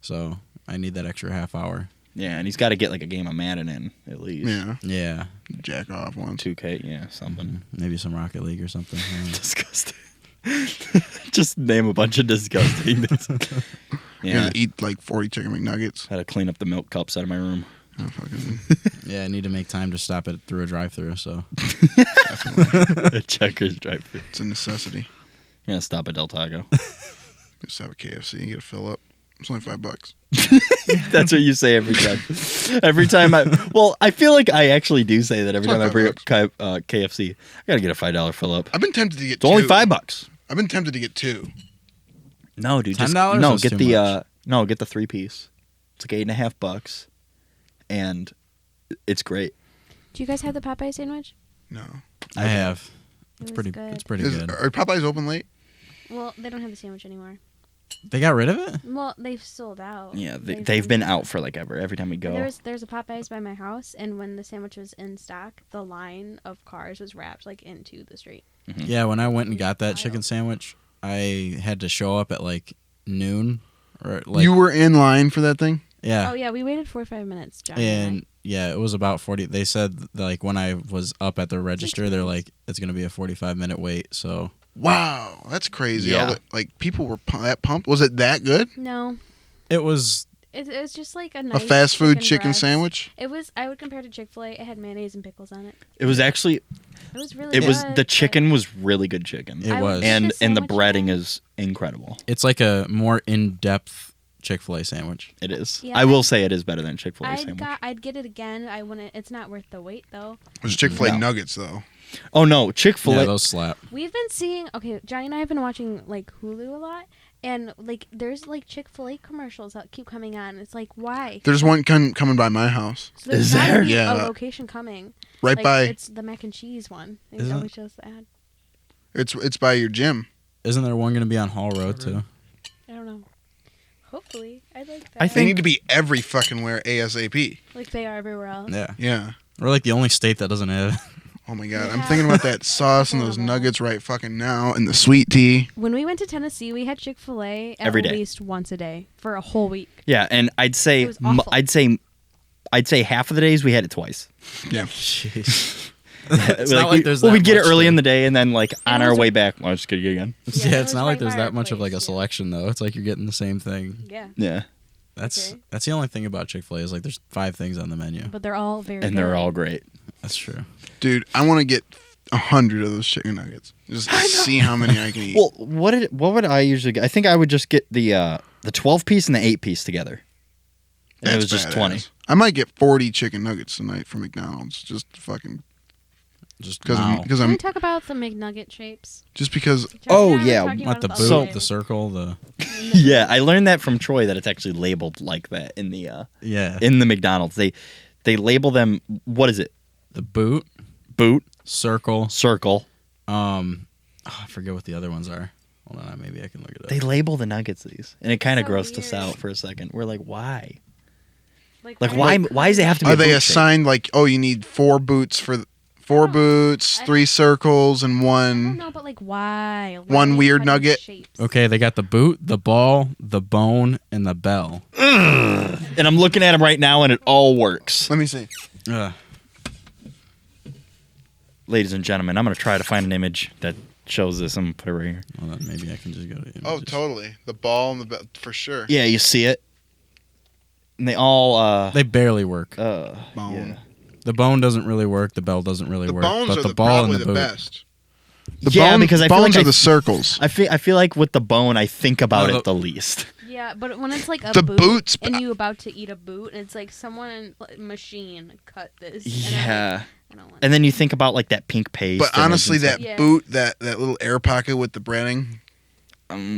So I need that extra half hour. Yeah, and he's got to get like a game of Madden in, at least. Yeah. Yeah. Jack off once. 2K, yeah, something. Maybe some Rocket League or something. Disgusting. Just name a bunch of disgusting things. You're Yeah. gonna eat like 40 chicken McNuggets. Had to clean up the milk cups out of my room. Oh, fucking. Yeah, I need to make time to stop it through a drive-through. So A Checkers drive-thru. It's a necessity. You're going to stop at Del Taco. Just have a KFC and get a fill up. It's only $5. That's what you say every time. Every time I feel like I actually do say that every It's time I like bring up KFC. I got to get a $5 fill up. I've been tempted to get It's only two. $5. I've been tempted to get 2. No, dude. Just, $10 no, is get too the much. get the 3-piece. It's like $8.50, and it's great. Do you guys have the Popeye sandwich? No. I have. It It's was pretty. good. It's pretty good. Are Popeyes open late? Well, they don't have the sandwich anymore. They got rid of it. Well, they've sold out. Yeah, they've been out for like ever. Every time we go. There's a Popeyes by my house, and when the sandwich was in stock, the line of cars was wrapped like into the street. Yeah, when I went and got that Wild. chicken sandwich, I had to show up at like noon, or like You were in line for that thing? yeah, Oh yeah, we waited 45 minutes, John. and yeah, it was about 40. They said like when I was up at the register, they're like it's gonna be a 45-minute wait. So Wow, that's crazy. Yeah. All like people were that pumped. Was it that good? No, it was. it was just like a A nice fast food chicken breast. sandwich? It was. I would compare it to Chick-fil-A. It had mayonnaise and pickles on it. It was actually. It was really. It was good, the but chicken was really good chicken. It I would was. get and the the sandwich breading again. is incredible. It's like a more in-depth Chick-fil-A sandwich. It is. Yeah, I will say it is better than Chick-fil-A sandwich. I'd get it again. I wouldn't. It's not worth the wait though. It was Chick-fil-A No. nuggets though. Oh no, Chick-fil-A. Yeah, those slap. We've been seeing. Okay, Johnny and I have been watching like Hulu a lot, and like there's like Chick-fil-A commercials that keep coming on. It's like why? There's one coming by my house. So there's Is gotta there? be Yeah. a location coming. Right Like, by It's the mac and cheese one. It Isn't always it? shows the ad. it's by your gym. Isn't there one gonna be on Hall Road too? I don't know. Hopefully, I'd like that. I They think- need to be every fucking where ASAP. like they are everywhere else. Yeah, Yeah. we're like the only state that doesn't have. Oh my god, I'm Yeah. thinking about that sauce and those Horrible. nuggets right fucking now and the sweet tea. When we went to Tennessee, we had Chick-fil-A at Every day. least once a day for a whole week. Yeah, and I'd say It was awful. I'd say half of the days we had it twice. Yeah. Jeez. It's not like there's that we'd get it much early there. in the day, and then like on it our was way a- back, well, I'm just gonna get it again. Yeah, it it's was not right like there's by our that much of like a place, yeah. selection though. It's like you're getting the same thing. Yeah, Yeah, That's Okay. that's the only thing about Chick-fil-A is like there's 5 things on the menu. but they're all very. and they're good. all great. That's true. Dude, I want to get 100 of those chicken nuggets. Just see how many I can eat. Well, what would I usually get? I think I would just get the 12-piece and the 8-piece together. And it was That's just badass. 20. I might get 40 chicken nuggets tonight from McDonald's. Just fucking Just because wow. because Can we I'm talk about the McNugget shapes? just because Oh, Johnny and I were yeah, talking What about the it boot, other day. the circle, the Yeah, I learned that from Troy that it's actually labeled like that in the yeah, in the McDonald's. They label them. What is it? the boot, Boot, circle. circle. I forget what the other ones are. Hold on, maybe I can look it up. They label the nuggets these, and it kind of So grossed us weird. out for a second. We're like, why? Like why? why does it have to be? are a they boot shape? assigned like, oh, you need 4 boots for 4 boots, 3 circles, and I don't one. know, but like why? One Learning weird how to make nugget. shapes. Okay, they got the boot, the ball, the bone, and the bell. And I'm looking at them right now, and it all works. Let me see. Ugh. Ladies and gentlemen, I'm going to try to find an image that shows this. I'm going to put it right here. Well, then maybe I can just go to Oh, images. totally. The ball and the belt, for sure. Yeah, you see it? And they all, They barely work. Bone. yeah. The bone doesn't really work. The bell doesn't really The work. bones but are the the ball probably and the the boot. best. The Yeah, bone, because I feel bones like are the circles. I feel like with the bone, I think about No, it the least. Yeah, but when it's like a The boot boots- and you about to eat a boot, and it's like someone machine cut this. and I'm Yeah. like, I don't want And then you think about like that pink paste. But and honestly, it's- that Yeah. boot, that little air pocket with the breading.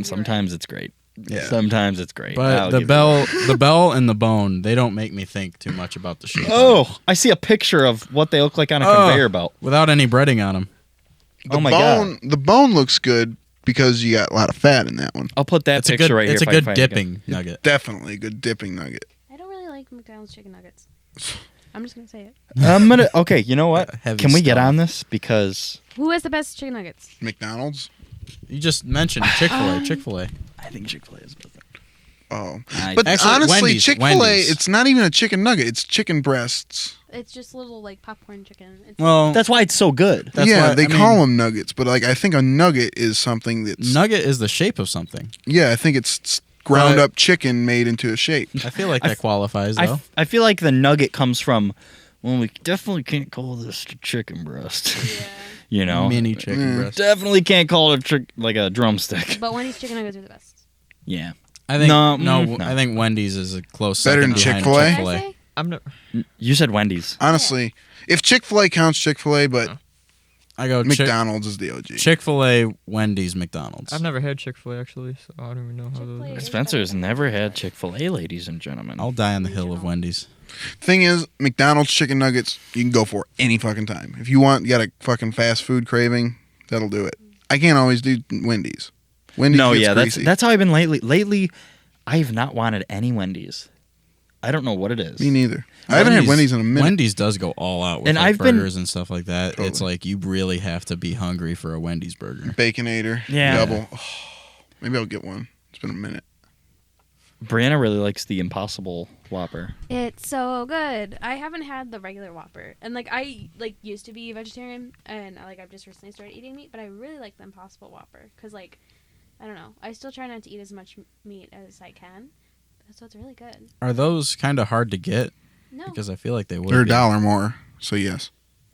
sometimes it's great. Yeah. Sometimes it's great. But I'll the give you bell, the bell and the bone, they don't make me think too much about the shape. that. Oh, I see a picture of what they look like on a Oh. conveyor belt. Without any breading on them. The Oh my bone, The bone looks good because you got a lot of fat in that one. I'll put that It's a picture good, right it's here. a if I good find it again. dipping nugget. Definitely a good dipping nugget. I don't really like McDonald's chicken nuggets. I'm just gonna say it. I'm gonna. Okay, you know what? Heavy Can we get stuff. on this because Who has the best chicken nuggets? McDonald's? You just mentioned Chick-fil-A. Chick-fil-A. I think Chick-fil-A is better. Oh. I- But Actually, honestly, Wendy's- Chick-fil-A, Wendy's. it's not even a chicken nugget. It's chicken breasts. It's just little like popcorn chicken. It's Well, That's why it's so good. That's yeah, why- they I call mean- them nuggets, but like I think a nugget is something that's nugget is the shape of something. yeah, I think it's ground up chicken made into a shape. I feel like I that f- qualifies I, though. f- I feel like the nugget comes from. Well, we definitely can't call this a chicken breast. yeah. You know, Mini chicken Mm. breast. definitely can't call it like a drumstick. But Wendy's chicken nuggets are the best. Yeah. I think No, no, no. I think Wendy's is a close Better second than behind Chick-fil-A? Did I Chick-fil-A. say? I'm no. You said Wendy's. Honestly, if Chick-fil-A counts Chick-fil-A, but I go McDonald's is the OG. Chick-fil-A, Wendy's, McDonald's. I've never had Chick-fil-A actually, so I don't even know how Chick-fil-A those. is Spencer's better than never had Wendy's. Chick-fil-A, ladies and gentlemen. I'll die on the hill of Regional. Wendy's. Thing is, McDonald's chicken nuggets you can go for any fucking time. If you got a fucking fast food craving, that'll do it. I can't always do Wendy's. Wendy's No, gets yeah, greasy. that's how I've been lately. Lately, I've not wanted any Wendy's. I don't know what it is. Me neither. I haven't had Wendy's in a minute. Wendy's does go all out with And like I've been- burgers and stuff like that. It's Totally. like you really have to be hungry for a Wendy's burger. Baconator. Yeah. Double. Oh, maybe I'll get one. It's been a minute. Brianna really likes the Impossible Whopper. It's so good. I haven't had the regular Whopper, and like I used to be a vegetarian, and I've just recently started eating meat. But I really like the Impossible Whopper because I don't know. I still try not to eat as much meat as I can, so it's really good. Are those kind of hard to get? No, Because I feel like they would. They're be. $1 more, so yes.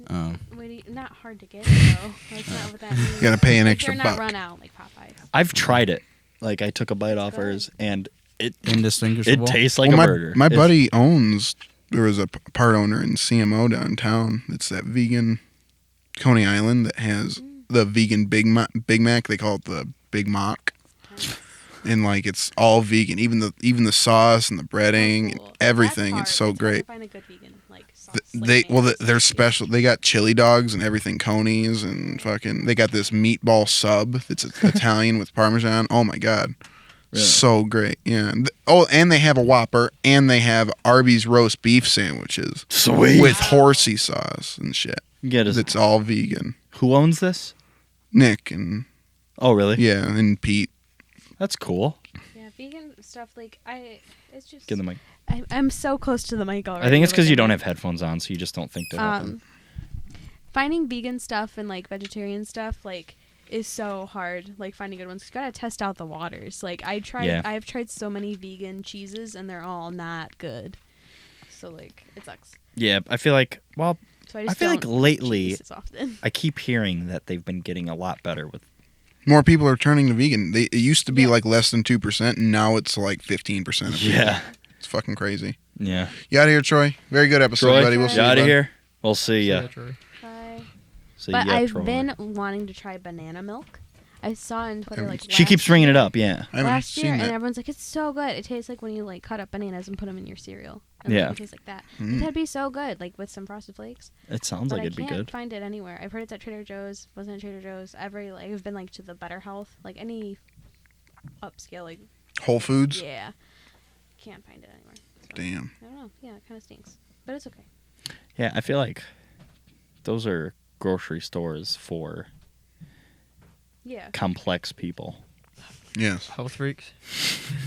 not hard to get though. That's not what that means. You gotta pay an Like, extra they're not buck. run out like Popeyes. I've tried it. Like I took a bite off good. hers, and it Indistinguishable. tastes like Well, a burger. my It's- buddy owns. There was a part owner in CMO downtown. It's that vegan Coney Island that has the vegan Big Mac. They call it the Big Mac, and like it's all vegan. Even the sauce and the breading and Cool. everything. That's It's hard. so It's hard great. to find a good vegan sauce. They're special. They got chili dogs and everything, Coney's and fucking. They got this meatball sub that's Italian with Parmesan. Oh my god, Really? so great. Yeah. And they have a Whopper and they have Arby's roast beef sandwiches Sweet. with horsey sauce and shit. Get us. It's all vegan. Who owns this? Nick and Oh, really? yeah, and Pete. That's cool. Yeah, vegan stuff it's just. Get the mic. I'm so close to the mic already. I think it's because you don't Like, have headphones on, so you just don't think to happen. finding vegan stuff and vegetarian stuff is so hard. Like finding good ones. You gotta test out the waters. Like I've tried so many vegan cheeses and they're all not good. So it sucks. Yeah, I feel like. Well, So I just feel like don't lately- cheese as often. I keep hearing that they've been getting a lot better with. More people are turning to vegan. It used to be Yeah. less than 2%, and now it's 15%. Of people. Yeah. It's fucking crazy. Yeah. You out of here, Troy? Very good episode, Troy, buddy. We'll see you, out of bud. here. We'll see ya. Bye. See But ya, I've Troy. been wanting to try banana milk. I saw on Twitter She keeps bringing it up. Yeah. I haven't last year, seen and that. everyone's like, "It's so good. It tastes like when you cut up bananas and put them in your cereal. And Yeah. it tastes like that. Mm. That'd be so good, with some Frosted Flakes. It sounds But like I it'd be can't good. find it anywhere. I've heard it's at Trader Joe's. Wasn't at Trader Joe's. I've been to the Better Health, any upscale, Whole Foods? yeah. Can't find it anywhere. So, Damn. I don't know. Yeah, it kind of stinks, but it's okay. Yeah, I feel like those are grocery stores for Yeah. complex people. Yes. Health freaks.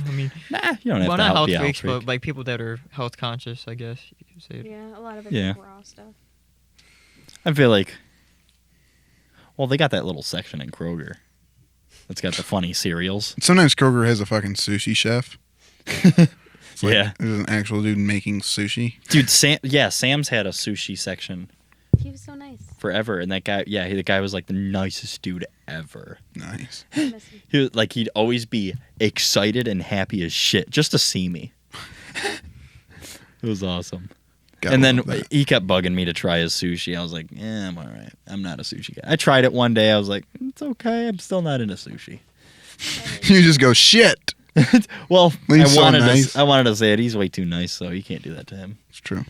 I mean, Nah, you don't have well, to not health be a freaks, freak. but like people that are health conscious, I guess you could say. Yeah, a lot of it Yeah. is raw stuff. I feel like, well, they got that little section in Kroger that's got the funny cereals. Sometimes Kroger has a fucking sushi chef. It's like, Yeah. there's an actual dude making sushi. Dude, Sam's had a sushi section He was so nice. forever, and that guy, the guy was like the nicest dude ever. Nice. I miss him. He was, like, he'd always be excited and happy as shit just to see me. It was awesome. Gotta And then love that. he kept bugging me to try his sushi. I was like, yeah, I'm all right. I'm not a sushi guy. I tried it one day. I was like, it's okay. I'm still not into sushi. You just go, shit. Well, He's so nice. I wanted to say it. He's way too nice, so you can't do that to him. It's true.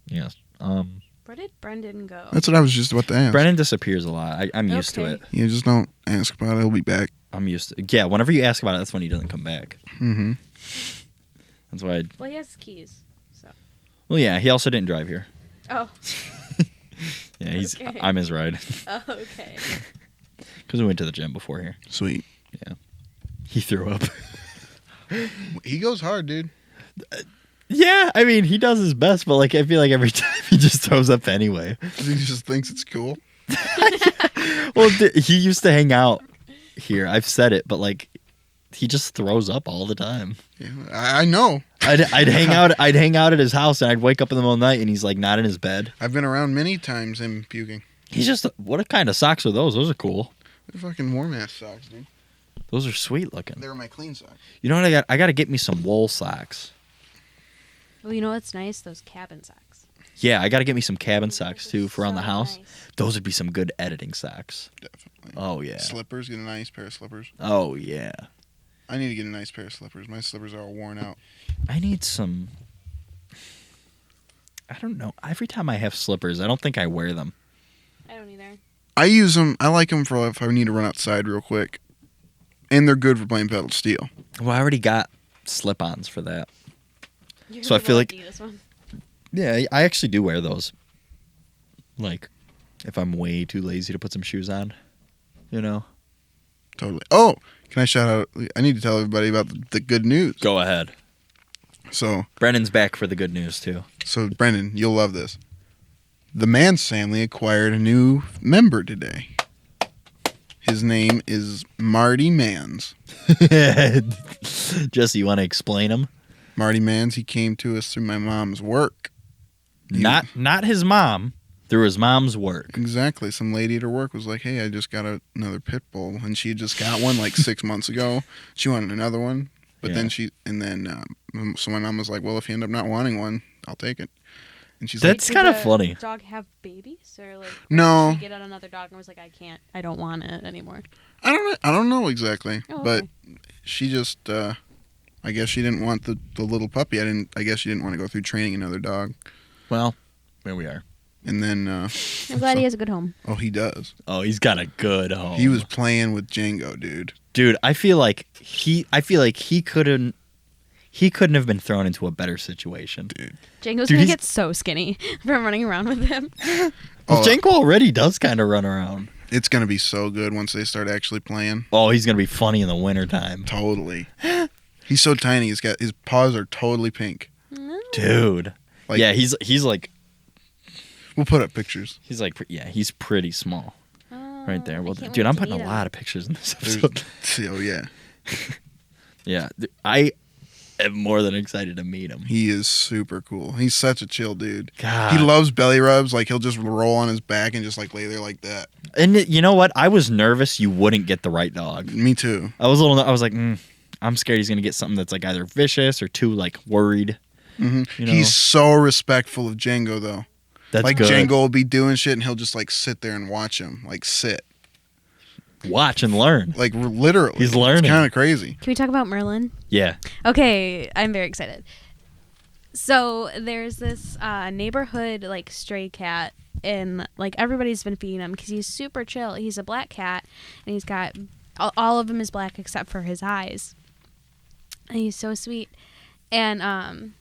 Yes. Where did Brendan go? That's what I was just about to ask. Brennan disappears a lot. I'm used to Okay. it. You just don't ask about it. He'll be back. I'm used to. Yeah, whenever you ask about it, that's when he doesn't come back. Mm-hmm. That's why. Well, he has keys. So. Well, yeah. He also didn't drive here. Oh. Yeah, he's. Okay. I'm his ride Oh, okay. because we went to the gym before here. Sweet. He threw up. He goes hard, dude. Yeah, I mean, he does his best, but like I feel like every time he just throws up anyway. He just thinks it's cool. Well, he used to hang out here. I've said it, but like he just throws up all the time. Yeah, I know. I'd hang out. I'd hang out at his house, and I'd wake up in the middle of the night, and he's like not in his bed. I've been around many times him puking. He's just. What kind of socks are those? Those are cool. They're fucking warm ass socks, dude. Those are sweet looking. They were my clean socks. You know what I got? I got to get me some wool socks. Well, you know what's nice? Those cabin socks. Yeah, I got to get me some cabin socks Those too are for around the so house. nice. Those would be some good editing socks. Definitely. Oh yeah. Slippers. Get a nice pair of slippers. Oh yeah. I need to get a nice pair of slippers. My slippers are all worn out. I need some. I don't know. Every time I have slippers, I don't think I wear them. I don't either. I use them. I like them for if I need to run outside real quick. And they're good for playing pedal steel. Well, I already got slip-ons for that. You're So I the feel like- this one. Yeah, I actually do wear those. Like, if I'm way too lazy to put some shoes on, you know. Totally. Oh, can I shout out? I need to tell everybody about the good news. Go ahead. So, Brennan's back for the good news too. Brendan, you'll love this. The Mans family acquired a new member today. His name is Marty Mans. Jesse, you want to explain him? Marty Mans, he came to us through my mom's work. Not his mom, through his mom's work. Exactly. Some lady at her work was like, hey, I just got another pit bull. And she had just got one like 6 months ago. She wanted another one. But Yeah. then so my mom was like, well, if you end up not wanting one, I'll take it. And she's That's Did kinda the funny. Dog have babies or like? No. Did she get another dog and was like, I can't. I don't want it anymore. like, I don't know exactly. Oh, But okay. she just, I guess she didn't want the little puppy. I guess she didn't want to go through training another dog. Well, there we are. And then, I'm glad he has a good home. oh, he does. Oh, he's got a good home. He was playing with Django, dude. Dude, I feel like he couldn't have been thrown into a better situation. Django's Dude, gonna he's- get so skinny from running around with him. Well, Oh, Janko already does kind of run around. it's going to be so good once they start actually playing. Oh, he's gonna be funny in the wintertime. Totally. He's so tiny. His paws are totally pink. Dude. Like- yeah, he's like We'll put up pictures. he's pretty small right there. Well, can't dude, wait I'm to putting meet a him. lot of pictures in this There's, episode. oh yeah, Yeah, I am more than excited to meet him. he is super cool. He's such a chill dude. God. He loves belly rubs. Like he'll just roll on his back and just like lay there like that. And you know what? I was nervous you wouldn't get the right dog. Me too. I was like, I'm scared he's gonna get something that's like either vicious or too like worried. Hmm You know? He's so respectful of Django though. That's like good. Django will be doing shit and he'll just like sit there and watch him. Like sit. Watch and learn. Like literally. He's learning. It's kind of crazy. Can we talk about Merlin? Yeah. Okay, I'm very excited. So there's this neighborhood like stray cat, and like everybody's been feeding him because he's super chill. He's a black cat, and he's got all of him is black except for his eyes. And he's so sweet. And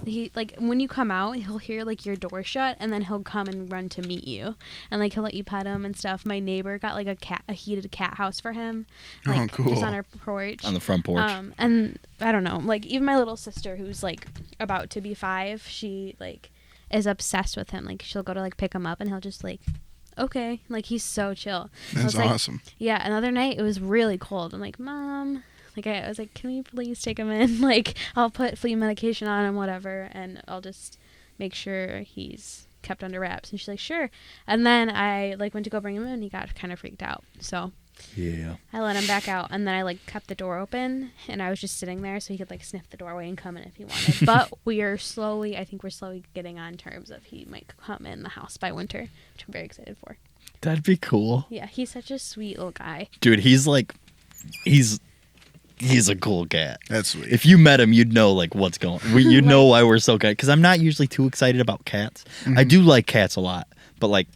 He like when you come out, he'll hear like your door shut, and then he'll come and run to meet you, and like he'll let you pet him and stuff. My neighbor got like a heated cat house for him, like Oh, cool. just on her porch, On the front porch. and I don't know, like even my little sister who's like about to be 5, she like is obsessed with him. Like she'll go to like pick him up, and he'll just like, okay, like he's so chill. I That's was like, awesome. yeah, another night it was really cold. I'm like, Mom. Like, I was like, can we please take him in? Like, I'll put flea medication on him, whatever, and I'll just make sure he's kept under wraps. And she's like, sure. And then I, like, went to go bring him in, and he got kind of freaked out. So Yeah. I let him back out, and then I, like, kept the door open, and I was just sitting there so he could, like, sniff the doorway and come in if he wanted. But I think we're slowly getting on terms of he might come in the house by winter, which I'm very excited for. That'd be cool. Yeah, he's such a sweet little guy. Dude, he's a cool cat. That's sweet. If you met him, you'd know like what's going. You'd know why we're so good. Because I'm not usually too excited about cats. Mm-hmm. I do like cats a lot, but like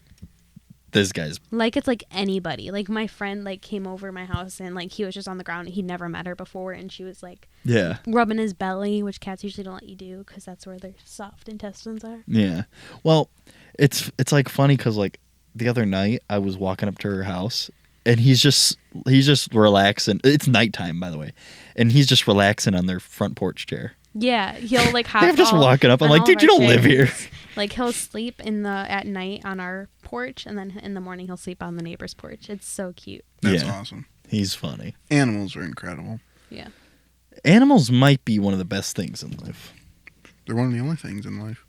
this guy's. Like it's like anybody. Like my friend like came over my house and like he was just on the ground. He'd never met her before, and she was like Yeah. rubbing his belly, which cats usually don't let you do because that's where their soft intestines are. Yeah. Well, it's like funny because like the other night I was walking up to her house and he's just relaxing. It's nighttime, by the way, and he's just relaxing on their front porch chair. Yeah, he'll like hop. I'm just walking up. I'm on like, all dude, of you our don't live here. chairs. Like he'll sleep at night on our porch, and then in the morning he'll sleep on the neighbor's porch. It's so cute. That's Yeah. awesome. He's funny. Animals are incredible. Yeah. Animals might be one of the best things in life. They're one of the only things in life.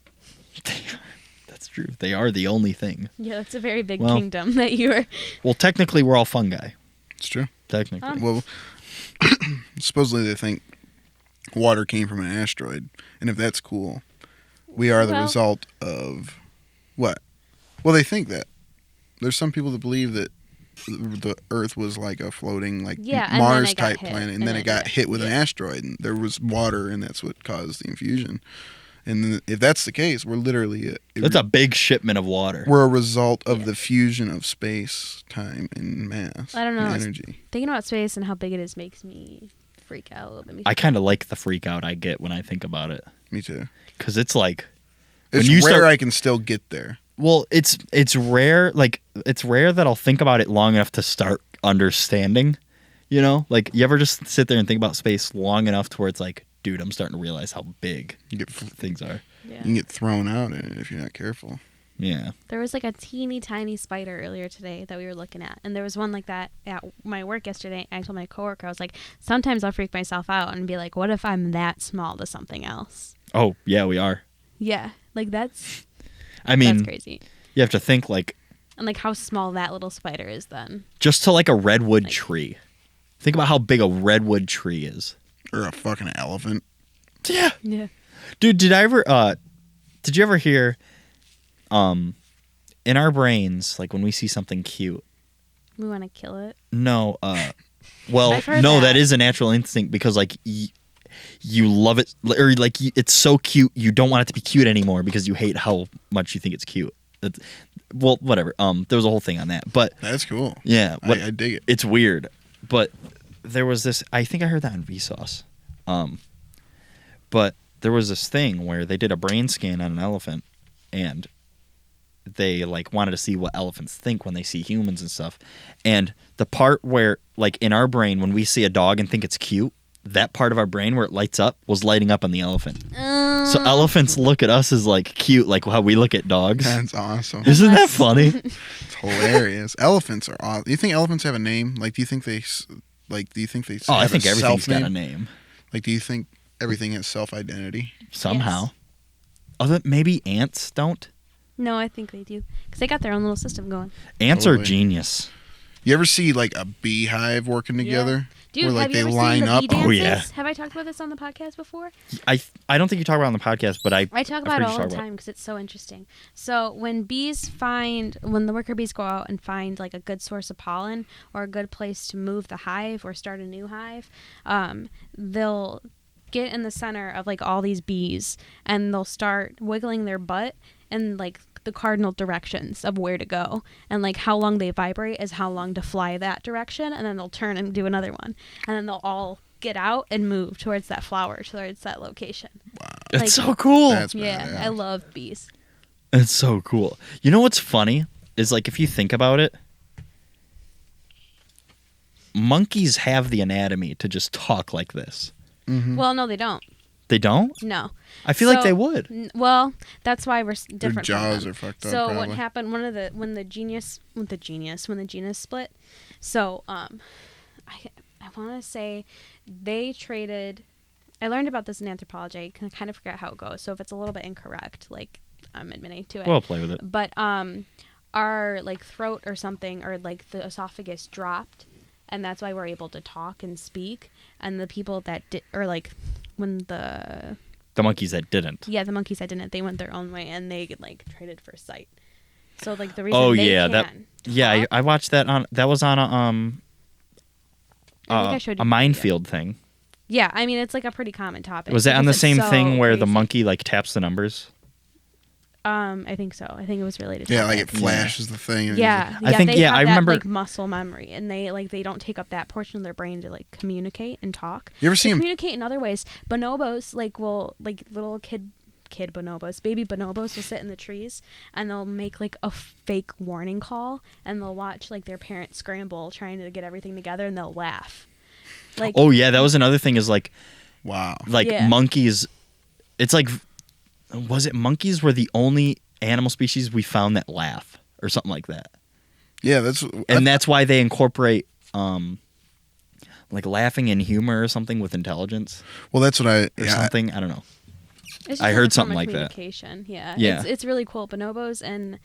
That's true. They are the only thing. Yeah, that's a very big Well- kingdom that you are. Well, technically, we're all fungi. It's true. Technically. Well, supposedly they think water came from an asteroid, and if that's cool, we are the Well- result of what? Well, they think that. There's some people that believe that the Earth was like a floating, like Yeah, and then Mars it got type hit, planet, and and then it it got got- hit with an yeah. asteroid, and there was water, and that's what caused the infusion. And then if that's the case, we're literally That's a big shipment of water. we're a result of Yeah. the fusion of space, time, and mass. I don't know, and it's- energy. Thinking about space and how big it is makes me freak out a little bit. I kind of like the freak out I get when I think about it. Me too. Because it's like, When It's you rare start- I can still get there. well, it's rare. Like, it's rare that I'll think about it long enough to start understanding. You know? Like, you ever just sit there and think about space long enough to where it's like, dude, I'm starting to realize how big You things are. Yeah. can get thrown out in it if you're not careful. Yeah. There was like a teeny tiny spider earlier today that we were looking at, and there was one like that at my work yesterday. I told my coworker, I was like, sometimes I'll freak myself out and be like, what if I'm that small to something else? Oh, yeah, we are. Yeah, like that's I mean, that's crazy. you have to think like And like how small that little spider is then. just to like a redwood Like- tree. Think about how big a redwood tree is. Or a fucking elephant. Yeah. Yeah. Dude, did you ever hear in our brains, like when we see something cute? We want to kill it. No, well, I've heard no, that. that is a natural instinct because like you love it, or like it's so cute you don't want it to be cute anymore because you hate how much you think it's cute. Well, whatever. There was a whole thing on that, but That's cool. yeah, I dig it. it's weird. But there was this. I think I heard that on Vsauce. But there was this thing where they did a brain scan on an elephant, and they like wanted to see what elephants think when they see humans and stuff. And the part where, like in our brain, when we see a dog and think it's cute, that part of our brain where it lights up was lighting up on the elephant. So elephants look at us as like cute, like how we look at dogs. That's awesome. Isn't that funny? It's hilarious. Elephants are awesome. Do you think elephants have a name? Like, do you think they Oh, I have think a everything's got a self-name? name Like, do you think everything has self-identity? somehow. Yes. Other maybe ants don't. No, I think they do because they got their own little system going. Ants are Totally. genius. You ever see, like, a beehive working together? Dude, Where, like, have you they ever line seen the up? bee dances? Oh, yeah. Have I talked about this on the podcast before? I don't think you talk about it on the podcast, but I I talk I've about heard it you all talk the about time because it's so interesting. So when the worker bees go out and find like a good source of pollen or a good place to move the hive or start a new hive, they'll get in the center of like all these bees and they'll start wiggling their butt in like the cardinal directions of where to go, and like how long they vibrate is how long to fly that direction, and then they'll turn and do another one, and then they'll all get out and move towards that flower, towards that location. Wow. It's so cool. That's Yeah, bad, I love bees. It's so cool. You know what's funny is like if you think about it, monkeys have the anatomy to just talk like this. Mhm. Well, no, they don't. They don't? No. I feel like So- they would. Well, that's why we're Their different. from jaws them. are fucked up. So probably. what happened? When the genus split. So I want to say they traded. I learned about this in anthropology. I kind of forget how it goes. So if it's a little bit incorrect, like I'm admitting to it. We'll play with it. But our like throat or something, or like the esophagus dropped, and that's why we're able to talk and speak. And the people that did, or like when the monkeys that didn't. yeah, the monkeys that didn't, they went their own way, and they like traded for sight. So like the reason Oh they yeah, can that yeah, talk- I watched that on. That was on I think I showed you a the minefield thing. Yeah, I mean it's like a pretty common topic. Was that on the because it's same so thing where the crazy. monkey like taps the numbers? I think so. I think it was related. to Yeah, that. like it flashes the thing. And Yeah, I think- they yeah, have I that, remember- like muscle memory, and they don't take up that portion of their brain to like communicate and talk. You ever They see 'em- communicate in other ways. Bonobos like little kid bonobos, baby bonobos will sit in the trees and they'll make like a fake warning call, and they'll watch like their parents scramble trying to get everything together, and they'll laugh. Like Oh yeah, that was another thing. Is like Wow. Yeah. monkeys. It's like, was it monkeys were the only animal species we found that laugh or something like that? Yeah, that's And that's why they incorporate like laughing and humor or something with intelligence well, that's what I or yeah, something. I don't know. It's just I heard another form something of like that. communication. Yeah. Yeah. It's really cool. Bonobos and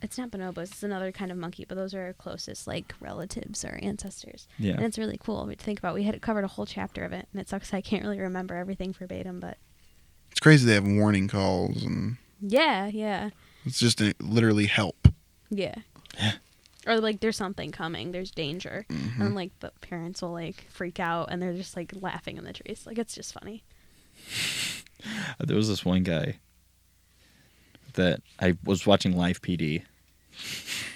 it's not bonobos. It's another kind of monkey, but those are our closest like relatives or ancestors. Yeah. And it's really cool to think about. We had covered a whole chapter of it, and it sucks I can't really remember everything verbatim, but It's crazy they have warning calls, and yeah. it's just literally help. Yeah. Or like there's something coming, there's danger, Mm-hmm. and like the parents will like freak out, and they're just like laughing in the trees. Like it's just funny. There was this one guy that I was watching Live PD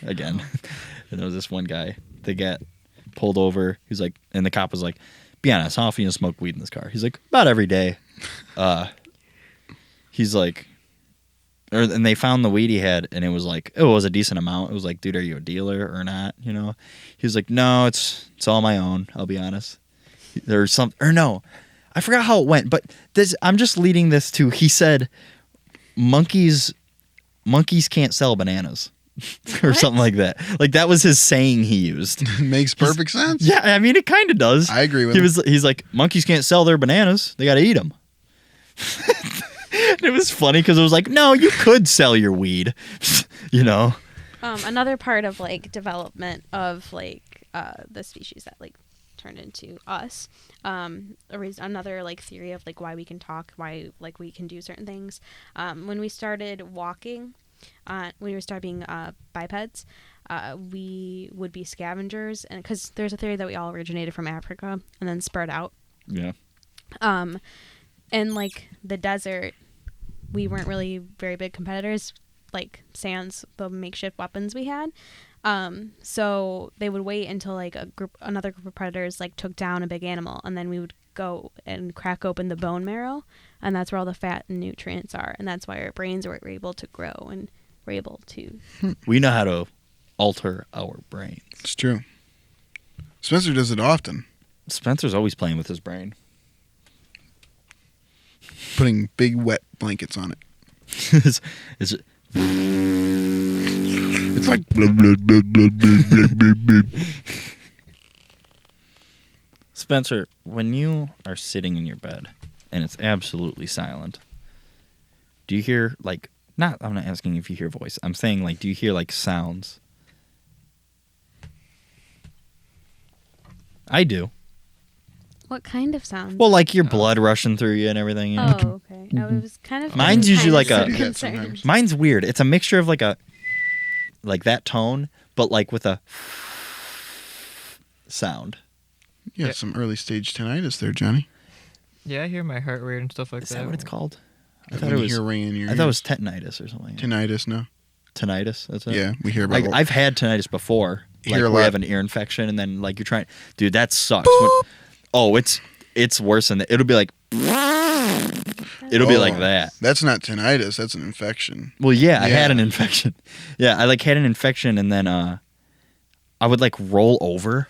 again, and there was this one guy. They got pulled over. He's like, and the cop was like, "Be honest, how often you smoke weed in this car?" He's like, "About every day." He's like, and they found the weed he had, and it was like, it was a decent amount. It was like, dude, are you a dealer or not? You know? He was like, no, it's all my own. I'll be honest. There's some, or no, I forgot how it went, but this, I'm just leading this to. He said, monkeys can't sell bananas. Or something like that. Like that was his saying he used. Makes perfect sense. Yeah, I mean it kind of does. I agree with him. He's like, monkeys can't sell their bananas. They got to eat them. It was funny because it was like, no, you could sell your weed, you know. Another part of like development of like the species that like turned into us. Another like theory of like why we can talk, why like we can do certain things. When we started walking, when we started being bipeds, we would be scavengers, and because there's a theory that we all originated from Africa and then spread out. Yeah. In like the desert, we weren't really very big competitors, like sans the makeshift weapons we had. So they would wait until like another group of predators like took down a big animal, and then we would go and crack open the bone marrow, and that's where all the fat and nutrients are, and that's why our brains were able to grow and we're able to. We know how to alter our brains. It's true. Spencer does it often, Spencer's always playing with his brain. putting big wet blankets on it. It's It's like blah, blah, blah, blah, blah, blah, blah, blah. Spencer, when you are sitting in your bed and it's absolutely silent, do you hear like I'm not asking if you hear voice. I'm saying like do you hear like sounds? I do. What kind of sound? Well, like your blood rushing through you and everything. You know? Oh, okay. I was kind of. Mine's usually like a- concerned. Mine's weird. It's a mixture of like that tone, but like with a sound. You Yeah. got some early stage tinnitus there, Johnny. Yeah, I hear my heart rate and stuff like Is that. that what it's called? I When thought it you was. hear ringing in your I thought it was ears. tetanitis or something. Tinnitus, no? Tinnitus. That's it. Yeah, we hear about I've had tinnitus before. Like Hear a where you lot. have an ear infection and then like you're trying. Dude, that sucks. It's worse than that. It'll be like. It'll be Oh, like that. That's not tinnitus. That's an infection. Well, yeah, I had Yeah. an infection. Yeah, I like had an infection, and then I would like roll over,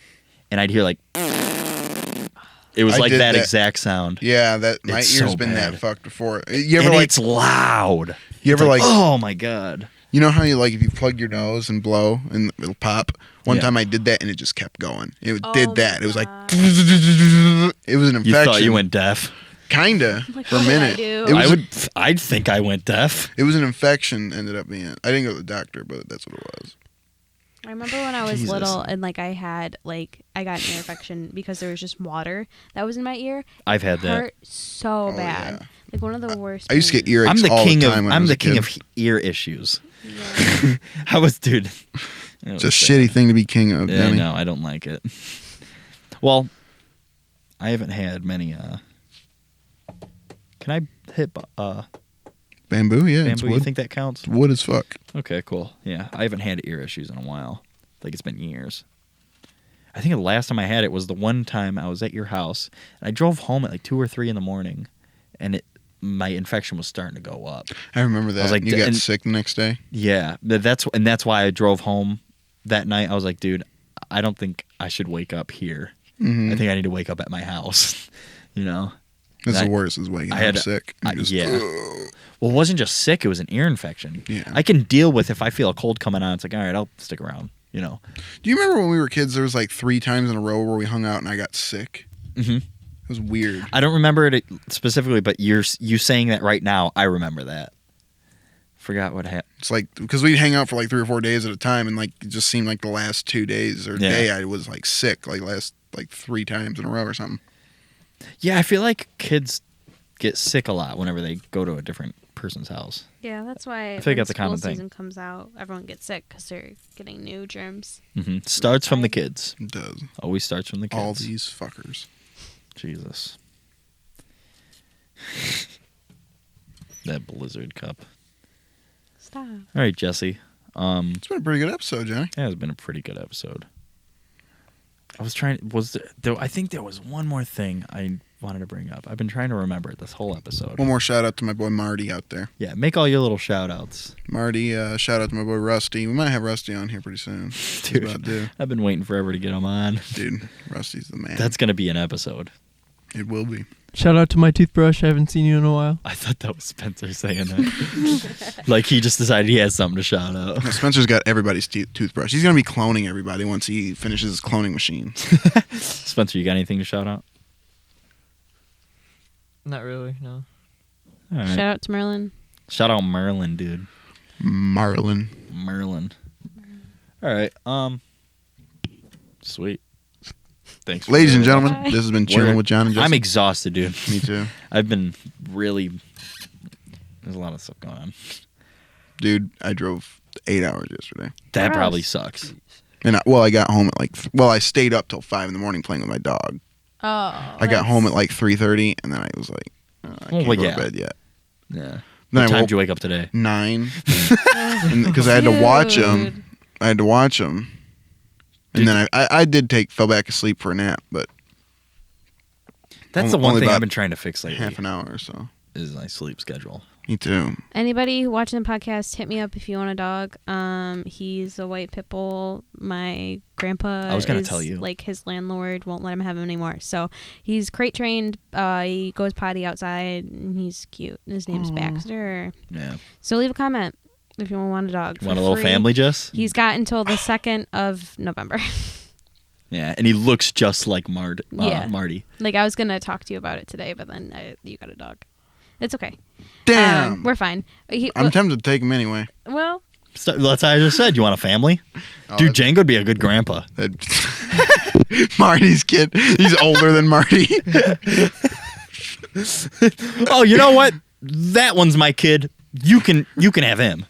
and I'd hear like. It was I like did that that. exact sound. Yeah, that my It's ear's so been bad. that fucked before. You ever And like? it's loud. You ever like? Oh my god. You know how you like if you plug your nose and blow and it'll pop. One Yeah. time I did that and it just kept going. It Oh did my that. It was like. God. It was an infection. You thought you went deaf? Kinda Like, for a what did I minute. do? It was. I'd think I went deaf. It was an infection. Ended up being. I didn't go to the doctor, but that's what it was. I remember when I was Jesus. little and like I got an ear infection because there was just water that was in my ear. I've had that. Hurt so Oh, bad. yeah. Like one of the worst. I used to get pains. earaches I'm the all king the of time when I I'm was the a king kid. of ear issues. Yeah. I was dude. It's a shitty thing to be king of. Yeah, Demi. no, I don't like it. Well, I haven't had many. Can I hit Bamboo, yeah, it's bamboo? You wood. think that counts? It's wood as fuck. Okay, cool. Yeah, I haven't had ear issues in a while. Like it's been years. I think the last time I had it was the one time I was at your house and I drove home at like 2 or 3 in the morning, and my infection was starting to go up. I remember that. was like, you got and- sick the next day. Yeah, that's why I drove home that night. I was like, dude, I don't think I should wake up here. Mm-hmm. I think I need to wake up at my house. You know. That's I- the worst. Is waking I had- up sick. You just, yeah. ugh. Well, it wasn't just sick; it was an ear infection. Yeah. I can deal with if I feel a cold coming on. It's like, all right, I'll stick around. You know. Do you remember when we were kids? There was like 3 times in a row where we hung out and I got sick. Mm-hmm. It was weird. I don't remember it specifically, but you saying that right now, I remember that. Forgot what happened. It's like because we'd hang out for like 3 or 4 days at a time, and like it just seemed like the last 2 days or Yeah. day I was like sick, like last like 3 times in a row or something. Yeah, I feel like kids get sick a lot whenever they go to a different person's house. Yeah, that's why I think when that's a school common thing. season comes out, everyone gets sick because they're getting new germs. Mm-hmm. Starts from the kids. It does. Always starts from the kids. All these fuckers. Jesus. That Blizzard Cup. Stop. All right, Jesse. It's been a pretty good episode, Johnny. That has been a pretty good episode. I was trying. I think there was one more thing I wanted to bring up. I've been trying to remember it this whole episode. One more shout out to my boy Marty out there. Yeah, make all your little shout outs. Marty, shout out to my boy Rusty. We might have Rusty on here pretty soon. He's Dude, about due. I've been waiting forever to get him on. Dude, Rusty's the man. That's going to be an episode. It will be. Shout out to my toothbrush. I haven't seen you in a while. I thought that was Spencer saying that. Like he just decided he has something to shout out. No, Spencer's got everybody's toothbrush. He's going to be cloning everybody once he finishes his cloning machine. Spencer, you got anything to shout out? Not really, no. All right. Shout out to Merlin. Shout out Merlin, dude. Marlin. Merlin. All right. Sweet. Thanks. for Ladies and doing that. gentlemen, this has been Chilling We're- with John and Jesse. I'm exhausted, dude. Me too. I've been really. There's a lot of stuff going on. Dude, I drove 8 hours yesterday. That Gross. probably sucks. And I got home at like, I stayed up till 5 in the morning playing with my dog. Oh. I got home at like 3:30, and then I was like, I can't well, go yeah. to bed yet. Yeah. Then What I time woke did you wake up today? 9, because I had to watch them. And then I fell back asleep for a nap, but That's the one only thing about I've been trying to fix lately. half an hour or so. Is my sleep schedule. Me too. Anybody watching the podcast, hit me up if you want a dog. He's a white pit bull. My grandpa I was gonna is, tell you. like, his landlord won't let him have him anymore. So he's crate trained. He goes potty outside, and he's cute. His name's Baxter. Yeah. So leave a comment if you want a dog. Want a for little free. family, Jess? He's got until the 2nd of November. Yeah, and he looks just like Yeah. Marty. Like, I was gonna talk to you about it today, but then you got a dog. It's okay. Damn. We're fine. I'm tempted to take him anyway. Well, So, that's what I just said. You want a family? Oh, Dude, Django would be a good grandpa. Marty's kid. He's older than Marty. Oh, you know what? That one's my kid. You can have him.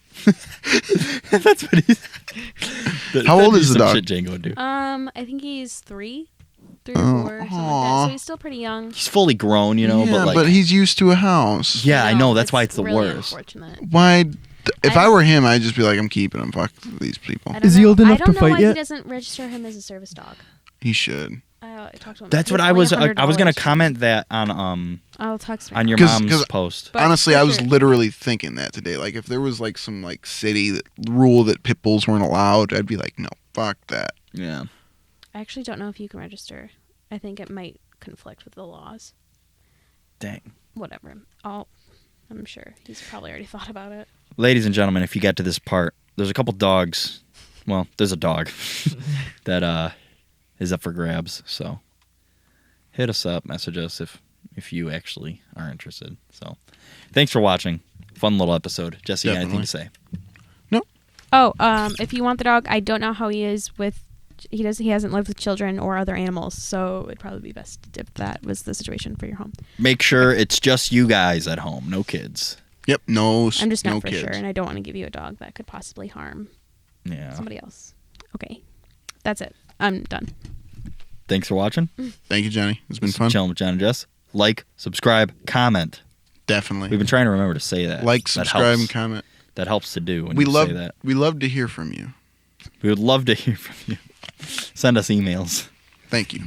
That's what he's. How old that'd be is the some dog? Shit Django would do. I think he's 3 or 4, Oh, something like that. aw. So he's still pretty young. He's fully grown, you know, yeah, but like, he's used to a house. yeah, I know. That's why it's the really worst. Unfortunate. Why? If I- I were him, I'd just be like, I'm keeping him. Fuck these people. I don't Is he know- old enough I don't to know fight why yet? he doesn't register him as a service dog. He should. I talked to him. That's He what I only was. I was gonna $100 comment that on I'll text him. on your 'Cause- mom's 'cause post. But Honestly, for I was sure. literally thinking that today. Like, if there was like some like city that rule that pit bulls weren't allowed, I'd be like, no, fuck that. Yeah. I actually don't know if you can register. I think it might conflict with the laws. Dang. Whatever. I'm sure he's probably already thought about it. Ladies and gentlemen, if you get to this part, there's a couple dogs. Well, there's a dog that is up for grabs. So hit us up, message us if you actually are interested. So thanks for watching. Fun little episode. Jesse, you got anything to say? Oh, if you want the dog, I don't know how he is with. He hasn't lived with children or other animals, so it'd probably be best if that was the situation for your home. Make sure it's just you guys at home, no kids. Yep, no. I'm just no not for kids. sure, and I don't want to give you a dog that could possibly harm Yeah. somebody else. Okay, that's it. I'm done. Thanks for watching. Thank you, Jenny. It's been fun. Chilling with John and Jess. Like, subscribe, comment. Definitely. We've been trying to remember to say that. Like, That subscribe, helps. and comment. That helps to do when We you love say that. we love to hear from you. We would love to hear from you. Send us emails. Thank you.